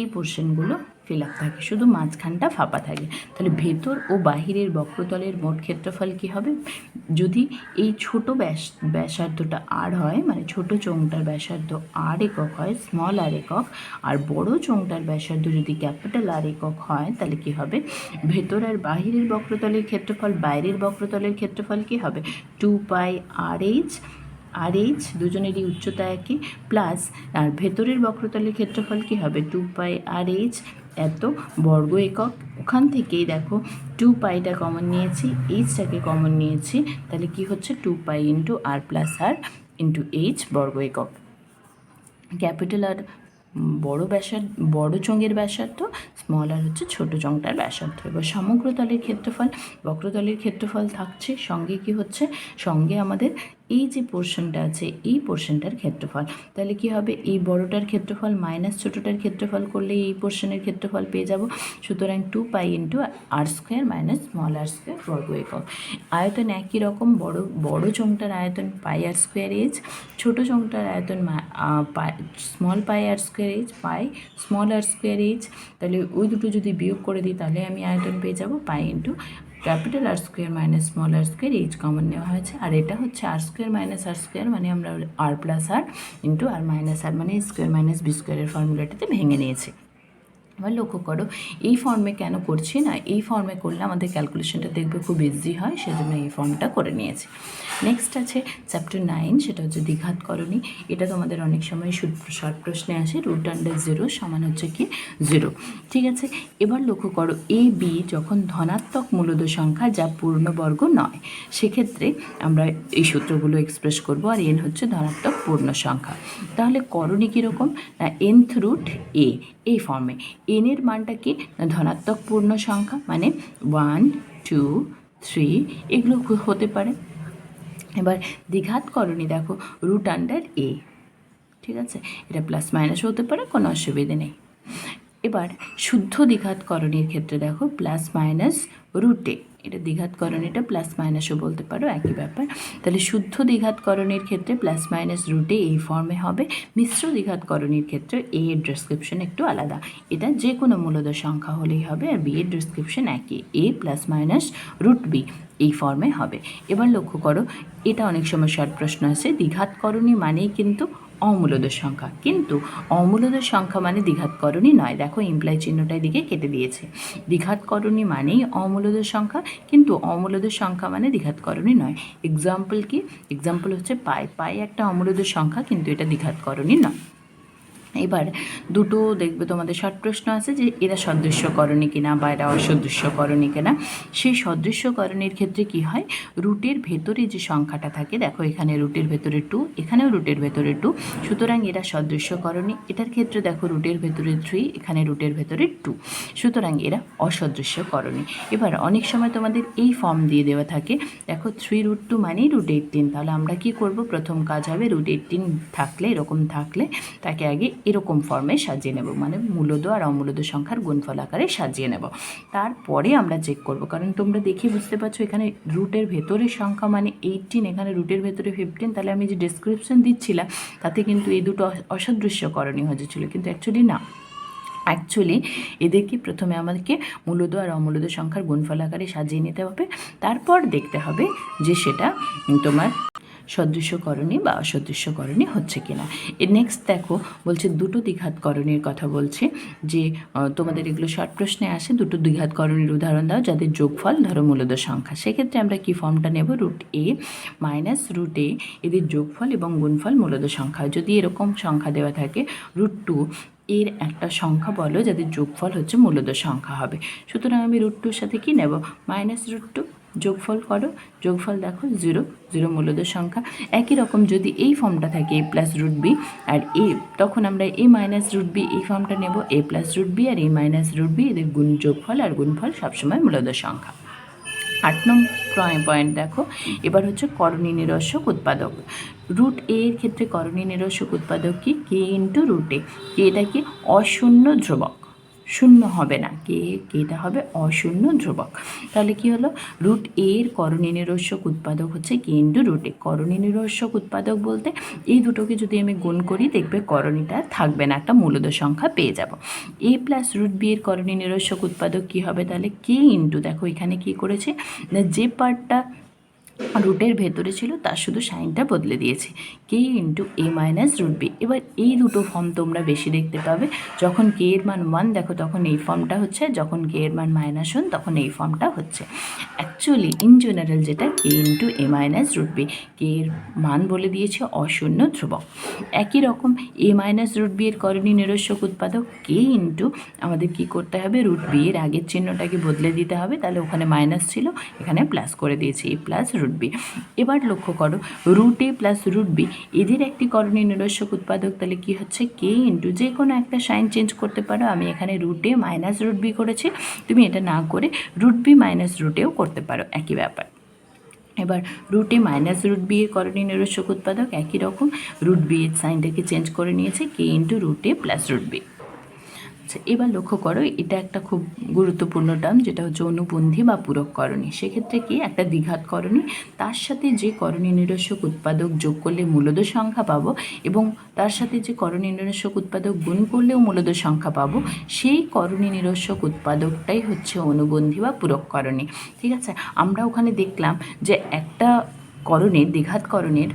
এই পোর্শনগুলো ফিল আপ থাকে, শুধু মাঝখানটা ফাঁপা থাকে। তাহলে ভেতর ও বাহিরের বক্রতলের মোট ক্ষেত্রফল কী হবে, যদি এই ছোট ব্যাসার্ধটা আর হয়, মানে ছোট চোঙটার ব্যাসার্ধ আর একক হয়, স্মল আর একক, আর বড় চোঙটার ব্যাসার্ধ যদি ক্যাপিটাল আর একক হয়, তাহলে কী হবে, ভেতর আর বাহিরের বক্রতলের ক্ষেত্রফল, বাইরের বক্রতলের ক্ষেত্রফল কী হবে, 2πrh, RH দুজনেরই উচ্চতা একই, প্লাস আর ভেতরের বক্রতলের ক্ষেত্রফল কী হবে, 2πrh এত বর্গ একক। ওখান থেকেই দেখো 2πটা কমন নিয়েছি, এইচটাকে কমন নিয়েছি, তাহলে কি হচ্ছে 2π ইন্টু আর প্লাস আর ইন্টু এইচ বর্গ একক। ক্যাপিটাল আর বড় চোঙের ব্যাসার্ধ, স্মল আর হচ্ছে ছোটো চোঙটার ব্যাসার্ধ। এবার সমগ্র তলের ক্ষেত্রফল, বক্রতলের ক্ষেত্রফল থাকছে, সঙ্গে কি হচ্ছে, সঙ্গে আমাদের এই যে পোর্শনটা আছে এই পোর্শনটার ক্ষেত্রফল। তাহলে কি হবে, এই বড়টার ক্ষেত্রফল মাইনাস ছোটোটার ক্ষেত্রফল করলে এই পোর্শনের ক্ষেত্রফল পেয়ে যাব। সুতরাং 2π into r² minus small r² বর্গ একক। আয়তন একই রকম, বড় চোঙটার আয়তন πr²h, ছোটো চোঙটার আয়তন স্মল πr²h, স্মল r²h। তাহলে ওই দুটো যদি বিয়োগ করে দিই তাহলে আমি আয়তন পেয়ে যাব π into capital r² minus small r² h common নেওয়া হয়েছে, আর এটা হচ্ছে r² মাইনাস r² মানে আমরা r প্লাস আর ইন্টু আর মাইনাস আর মানে স্কোয়ার মাইনাস বি স্কোয়ারের ফর্মুলাটিতে ভেঙে নিয়েছি। এবার লক্ষ্য করো, এই ফর্মে কেন করছি না, এই ফর্মে করলে আমাদের ক্যালকুলেশনটা দেখবে খুব ইজি হয়, সেজন্য এই ফর্মটা করে নিয়েছি। নেক্সট আছে চ্যাপ্টার 9, সেটা হচ্ছে দ্বিঘাতকরণী। এটা তোমাদের অনেক সময় শর্ট প্রশ্নে আসে, √0 সমান হচ্ছে কি 0। ঠিক আছে, এবার লক্ষ্য করো, AB যখন ধনাত্মক মূলদ সংখ্যা যা পূর্ণবর্গ নয়, সেক্ষেত্রে আমরা এই সূত্রগুলো এক্সপ্রেস করব, আর n হচ্ছে ধনাত্মক পূর্ণ সংখ্যা। তাহলে করণী কীরকম, nth রুট a, এই ফর্মে n এর মানটা কি, ধনাত্মক পূর্ণ সংখ্যা, মানে 1 2 3 এগুলো হতে পারে। এবার দ্বিঘাতকরণী দেখো √a, ঠিক আছে, এটা প্লাস মাইনাস হতে পারে, কোনো অসুবিধে নেই। এবার শুদ্ধ দ্বিঘাতকরণীর ক্ষেত্রে দেখো প্লাস মাইনাস √a, এটা দ্বিঘাতকরণীটা প্লাস মাইনাসও বলতে পারো, একই ব্যাপার। তাহলে শুদ্ধ দ্বিঘাতকরণীর ক্ষেত্রে প্লাস মাইনাস রুটে এই ফর্মে হবে, মিশ্র দ্বিঘাতকরণীর ক্ষেত্রে এ এর ডেসক্রিপশন একটু আলাদা, এটা যে কোনো মূলদ সংখ্যা হলেই হবে, আর বি এর ডেসক্রিপশন একই, এ প্লাস মাইনাস রুট বি এই ফর্মে হবে। এবার লক্ষ্য করো, এটা অনেক সময় শর্ট প্রশ্ন আছে, দ্বিঘাতকরণী মানেই কিন্তু অমূলদ সংখ্যা, কিন্তু অমূলদ সংখ্যা মানে দ্বিঘাতকরণী নয়। দেখো ইমপ্লাই চিহ্নটা দিকে কেটে দিয়েছে। দ্বিঘাতকরণী মানেই অমূলদ সংখ্যা, কিন্তু অমূলদ সংখ্যা মানে দ্বিঘাতকরণী নয়। এক্সাম্পল কি? এক্সাম্পল হচ্ছে পাই। পাই একটা অমূলদ সংখ্যা, কিন্তু এটা দ্বিঘাতকরণী নয়। এবার দুটো দেখবে তোমাদের শর্ট প্রশ্ন আছে যে এরা সদৃশ্যকরণী কিনা বা এরা অসদৃশ্যকরণী কিনা। সেই সদৃশ্যকরণের ক্ষেত্রে কি হয়, রুটের ভেতরে যে সংখ্যাটা থাকে, দেখো এখানে রুটের ভেতরে 2, এখানেও রুটের ভেতরে 2, সুতরাং এরা সদৃশ্যকরণী। এটার ক্ষেত্রে দেখো রুটের ভেতরে 3, এখানে রুটের ভেতরে 2, সুতরাং এরা অসদৃশ্যকরণী। এবার অনেক সময় তোমাদের এই ফর্ম দিয়ে দেওয়া থাকে, দেখো 3√2 মানেই √18, তাহলে আমরা কি করব, প্রথম কাজ হবে √18 থাকলে, এরকম থাকলে তাকে আগে এরকম ফর্মে সাজিয়ে নেব, মানে মূলদ আর অমূলদ সংখ্যার গুণফল আকারে সাজিয়ে নেব। তারপরে আমরা চেক করব, কারণ তোমরা দেখে বুঝতে পারছো এখানে রুটের ভেতরের সংখ্যা মানে 18, এখানে রুটের ভেতরে 15, তাহলে আমি যে ডেসক্রিপশন দিচ্ছিলাম তাতে কিন্তু এই দুটো অসদৃশ্যকরণী হয়েছিল, কিন্তু অ্যাকচুয়ালি না। অ্যাকচুয়ালি এদেরকে প্রথমে আমাদেরকে মূলদ আর অমূলদ সংখ্যার গুণফল আকারে সাজিয়ে নিতে হবে, তারপর দেখতে হবে যে সেটা তোমার সদৃশ্যকরণী বা অসদৃশ্যকরণী হচ্ছে কিনা। এর নেক্সট দেখো বলছে দুটো দ্বিঘাতকরণীর কথা বলছে, যে তোমাদের এগুলো শর্ট প্রশ্নে আসে, দুটো দ্বিঘাতকরণীর উদাহরণ দাও যাদের যোগফল ধরো মূলদ সংখ্যা। সেক্ষেত্রে আমরা কি ফর্মটা নেব, √a মাইনাস √a, এদের যোগফল এবং গুণফল মূলদ সংখ্যা। যদি এরকম সংখ্যা দেওয়া থাকে √2 এর একটা সংখ্যা বলো যাদের যোগফল হচ্ছে মূলদ সংখ্যা হবে, সুতরাং আমি √2-র সাথে কি নেব, -√2, যোগফল করো, যোগফল দেখো 0, 0 মূলদ সংখ্যা। একই রকম যদি এই ফর্মটা থাকে a প্লাস √b আর a, তখন আমরা a মাইনাস √b এই ফর্মটা নেব, a প্লাস √b আর a মাইনাস √b, এদের যোগফল আর গুণফল সবসময় মূলদ সংখ্যা। 8 নম্বর পয়েন্ট দেখো, এবার হচ্ছে করণী নিরস্বক উৎপাদক। √a এর ক্ষেত্রে করণী নিরস্বক উৎপাদক কি, k ইন্টু √a। এটা কি অশূন্য ধ্রুবক, শূন্য হবে না, কেটা হবে অশূন্য ধ্রুবক। তাহলে কি হলো, √a এর করণী নিরস্বক উৎপাদক হচ্ছে k ইন্টু √a। করণী নিরস্বক উৎপাদক বলতে এই দুটোকে যদি আমি গুণ করি দেখবে করণীটা থাকবে না, একটা মূলদ সংখ্যা পেয়ে যাব। a প্লাস √b এর করণী নিরস্বক উৎপাদক কি হবে, তাহলে k ইন্টু, দেখো এখানে কি করেছে না, যে পার্টটা রুটের ভেতরে ছিল তার শুধু সাইনটা বদলে দিয়েছে, k into a minus √b। এবার এই দুটো ফর্ম তোমরা বেশি দেখতে পাবে, যখন k এর মান 1 দেখো তখন এই ফর্মটা হচ্ছে, যখন k এর মান -1 তখন এই ফর্মটা হচ্ছে। অ্যাকচুয়ালি ইন জেনারেল যেটা k into a minus √b, k এর মান বলে দিয়েছে অশূন্য ধ্রুবক। একই রকম a মাইনাস √b এর করণী নিরস্বক উৎপাদক k ইন্টু, আমাদের কি করতে হবে, √b এর আগের চিহ্নটাকে বদলে দিতে হবে, তাহলে ওখানে মাইনাস ছিল এখানে প্লাস করে দিয়েছি, a প্লাস √b। এবার লক্ষ্য করো √a প্লাস √b এদের একটি করণী নিরস্বক উৎপাদক, তাহলে কি হচ্ছে k ইন্টু, যে কোনো একটা সাইন চেঞ্জ করতে পারো, আমি এখানে √a মাইনাস √b করেছি, তুমি এটা না করে √b মাইনাস √aও করতে পারো, একই ব্যাপার। এবার √a মাইনাস √b এর করণী নিরস্বক উৎপাদক একই রকম, √b এর সাইনটাকে চেঞ্জ করে নিয়েছে, k into √a plus √b। এবার লক্ষ্য করো এটা একটা খুব গুরুত্বপূর্ণ টার্ম, যেটা হচ্ছে অনুবন্ধী বা পূরক করণী। সেক্ষেত্রে কি, একটা দ্বিঘাত করণী, তার সাথে যে করণী নিরস্বক উৎপাদক যোগ করলে মূলদ সংখ্যা পাবো, এবং তার সাথে যে করণী নিরস্বক উৎপাদক গুণ করলেও মূলদ সংখ্যা পাবো, সেই করণী নিরস্বক উৎপাদকটাই হচ্ছে অনুবন্ধী বা পূরক করণী। ঠিক আছে, আমরা ওখানে দেখলাম যে একটা করণের, দ্বিঘাত করণের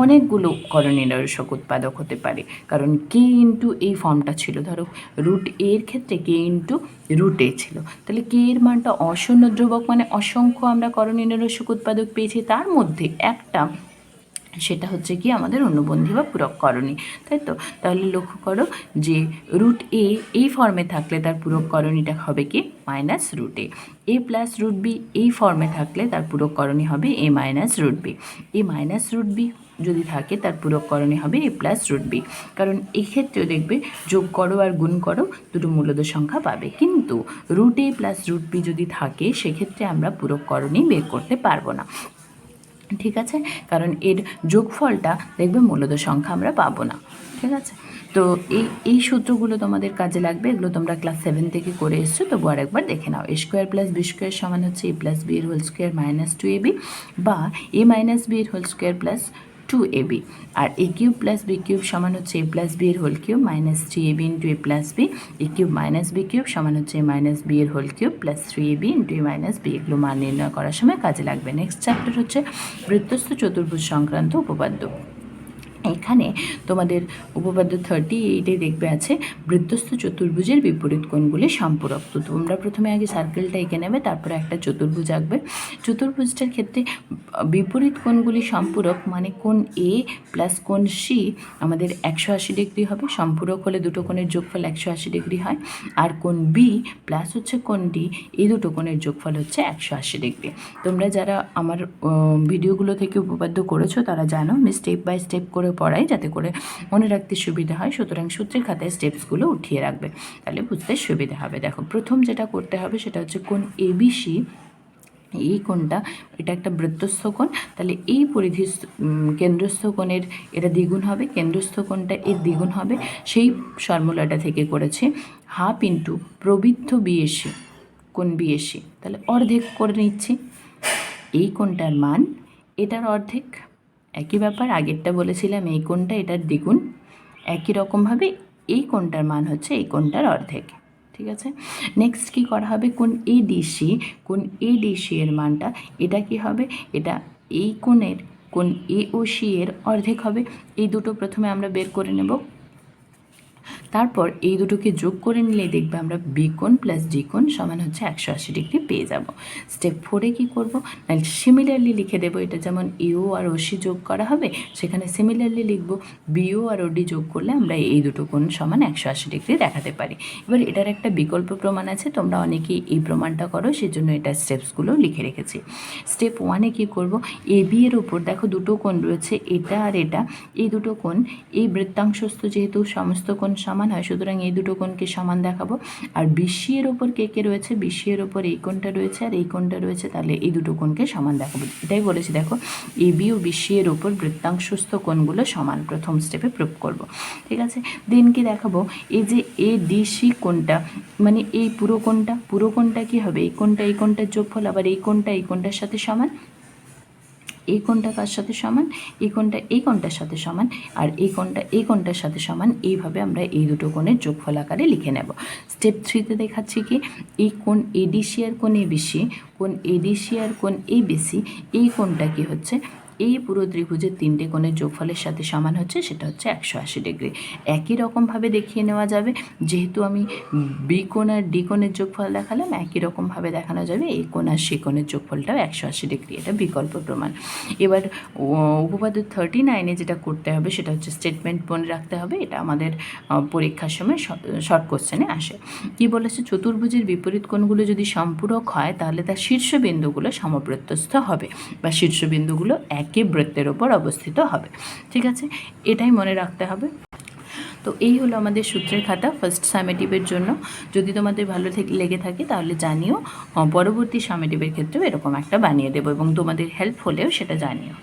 অনেকগুলো করণী নিরস্বক উৎপাদক হতে পারে, কারণ k ইন্টু এই ফর্মটা ছিল, ধরো √a এর ক্ষেত্রে k ইন্টু √a ছিল, তাহলে k এর মানটা অশূন্য ধ্রুবক, মানে অসংখ্য আমরা করণী নিরস্বক উৎপাদক পেয়েছি, তার মধ্যে একটা, সেটা হচ্ছে কি আমাদের অনুবন্ধী বা পূরক করণী, তাই তো। তাহলে লক্ষ্য করো যে √a এই ফর্মে থাকলে তার পূরক করণীটা হবে কি, minus √a। a plus √b এই ফর্মে থাকলে তার পূরক করণী হবে a minus √b। a minus √b যদি থাকে তার পূরক করণী হবে a প্লাস √b, কারণ এক্ষেত্রেও দেখবে যোগ করো আর গুণ করো দুটো মূলদ সংখ্যা পাবে, কিন্তু √a প্লাস √b যদি থাকে সেক্ষেত্রে আমরা পূরক করণী বের করতে পারবো না। ঠিক আছে, কারণ এর যোগফলটা দেখবে মূলদ সংখ্যা আমরা পাবো না। ঠিক আছে, তো এই সূত্রগুলো তোমাদের কাজে লাগবে, এগুলো তোমরা ক্লাস 7 থেকে করে এসছো, তবু আরেকবার দেখে নাও। A square plus b square সমান হচ্ছে এ প্লাস বি এর হোল স্কোয়ার মাইনাস 2ab, বা এ মাইনাস বি এর হোল স্কোয়ার প্লাস 2ab, আর a cube plus b cube সমান হচ্ছে এ প্লাস বি এর whole cube minus 3ab into a plus b, a cube minus b cube সমান হচ্ছে a minus b এর whole cube plus 3ab into a minus b. এগুলো মান নির্ণয় করার সময় কাজে লাগবে। নেক্সট চ্যাপ্টার হচ্ছে বৃত্তস্থ চতুর্ভুজ সংক্রান্ত উপপাদ্য। এখানে তোমাদের উপপাদ্য 38 দেখবে আছে বৃত্তস্থ চতুর্ভুজের বিপরীত কোণগুলি সম্পূরক। তো তোমরা প্রথমে আগে সার্কেলটা এঁকে নেবে, তারপরে একটা চতুর্ভুজ আঁকবে। চতুর্ভুজটার ক্ষেত্রে বিপরীত কোণগুলি সম্পূরক মানে কোণ এ প্লাস কোণ সি আমাদের 180 ডিগ্রি হবে। সম্পূরক হলে দুটো কোণের যোগফল 180 ডিগ্রি হয়। আর কোণ বি প্লাস হচ্ছে কোণ ডি, এই দুটো কোণের যোগফল হচ্ছে 180 ডিগ্রি। তোমরা যারা আমার ভিডিওগুলো থেকে উপপাদ্য করেছো তারা জানো আমি স্টেপ বাই স্টেপ করে পড়াই, যাতে করে মনে রাখতে সুবিধা হয়। সুতরাং সূত্রের খাতায় স্টেপসগুলো উঠিয়ে রাখবে, তাহলে বুঝতে সুবিধা হবে। দেখো প্রথম যেটা করতে হবে সেটা হচ্ছে কোণ এবিসি, এই কোণটা এটা একটা বৃত্তস্থ কোণ, তাহলে এই পরিধি কেন্দ্রস্থ কোণের এটা দ্বিগুণ হবে, কেন্দ্রস্থ কোণটা এর দ্বিগুণ হবে। সেই ফর্মুলাটা থেকে করেছে হাফ ইন্টু প্রবৃদ্ধ বিএসি, কোণ বিএসি, তাহলে অর্ধেক করে নিচ্ছি। এই কোণটার মান এটার অর্ধেক, একই ব্যাপার আগেরটা বলেছিলাম এই কোণটা এটার দ্বিগুণ, একই রকমভাবে এই কোণটার মান হচ্ছে এই কোণটার অর্ধেক। ঠিক আছে, নেক্সট কি করা হবে, কোণ এডিসি, কোণ এডিসি এর মানটা এটা কি হবে, এটা এই কোণের কোণ এ ও সি এর অর্ধেক হবে। এই দুটো প্রথমে আমরা বের করে নেব, তারপর এই দুটোকে যোগ করে নিলে দেখবে আমরা বি কোণ প্লাস ডি কোণ সমান হচ্ছে 180 ডিগ্রি পেয়ে যাব। স্টেপ 4-এ কী করবো না, সিমিলারলি লিখে দেবো। এটা যেমন ইও আর ওসি যোগ করা হবে, সেখানে সিমিলারলি লিখব বিও আর ওডি যোগ করলে আমরা এই দুটো কোণ সমান 180 ডিগ্রি দেখাতে পারি। এবার এটার একটা বিকল্প প্রমাণ আছে, তোমরা অনেকেই এই প্রমাণটা করো, সেজন্য এটার স্টেপসগুলো লিখে রেখেছি। স্টেপ 1-এ কী করবো, এ বি এর ওপর দেখো দুটো কোণ রয়েছে, এটা আর এটা, এই দুটো কোণ এই বৃত্তাংশস্থ যেহেতু সমস্ত কোণ সমান হয়, সুতরাং এই দুটো কোণকে সমান দেখাবো। আর বিসি এর ওপর কে কে রয়েছে, বিসি এর ওপর এই কোণটা রয়েছে আর এই কোণটা রয়েছে, তাহলে এই দুটো কোণকে সমান দেখাবো। এটাই বলেছি, দেখো এ বি ও বিসি এর ওপর বৃত্তাংশস্থ কোণগুলো সমান, প্রথম স্টেপে প্রুভ করব। ঠিক আছে, দেন কি দেখাবো, এই যে এ ডিসি কোণটা মানে এই পুরো কোণটা কি হবে, এই কোণটার যোগফল, আবার এই কোণটার সাথে সমান, এই কোণটা কার সাথে সমান, এই কোণটার সাথে সমান, আর এই কোণটার সাথে সমান। এইভাবে আমরা এই দুটো কোণের যোগফল আকারে লিখে নেব। স্টেপ 3-তে দেখাচ্ছি কি, এই কোণ এডিসি আর কোণ এবিসি, কোণ এডিসি আর কোণ এবিসি, এই কোণটা কি হচ্ছে, এই পুরো ত্রিভুজের তিনটে কোণের যোগফলের সাথে সমান হচ্ছে, সেটা হচ্ছে 180 ডিগ্রি। একই রকমভাবে দেখিয়ে নেওয়া যাবে, যেহেতু আমি বি কোণ আর ডি কোণের যোগফল দেখালাম, একই রকমভাবে দেখানো যাবে এই কোণ আর সি কোণের যোগফলটাও 180 ডিগ্রি, এটা বিকল্প প্রমাণ। এবার উপপাদ্য 39-এ যেটা করতে হবে সেটা হচ্ছে স্টেটমেন্ট মনে রাখতে হবে, এটা আমাদের পরীক্ষার সময় শর্ট কোশ্চেনে আসে। কি বলেছে, চতুর্ভুজের বিপরীত কোণগুলো যদি সম্পূরক হয় তাহলে তার শীর্ষবিন্দুগুলো সমবৃত্তস্থ হবে, বা শীর্ষবিন্দুগুলো একই বৃত্তের ওপর অবস্থিত হবে। ঠিক আছে, এটাই মনে রাখতে হবে। তো এই হলো আমাদের সূত্রের খাতা ফার্স্ট সামেটিভের জন্য। যদি তোমাদের ভালো লেগে থাকে তাহলে জানিও, পরবর্তী সামেটিভের ক্ষেত্রেও এরকম একটা বানিয়ে দেবো, এবং তোমাদের হেল্প হলেও সেটা জানিও।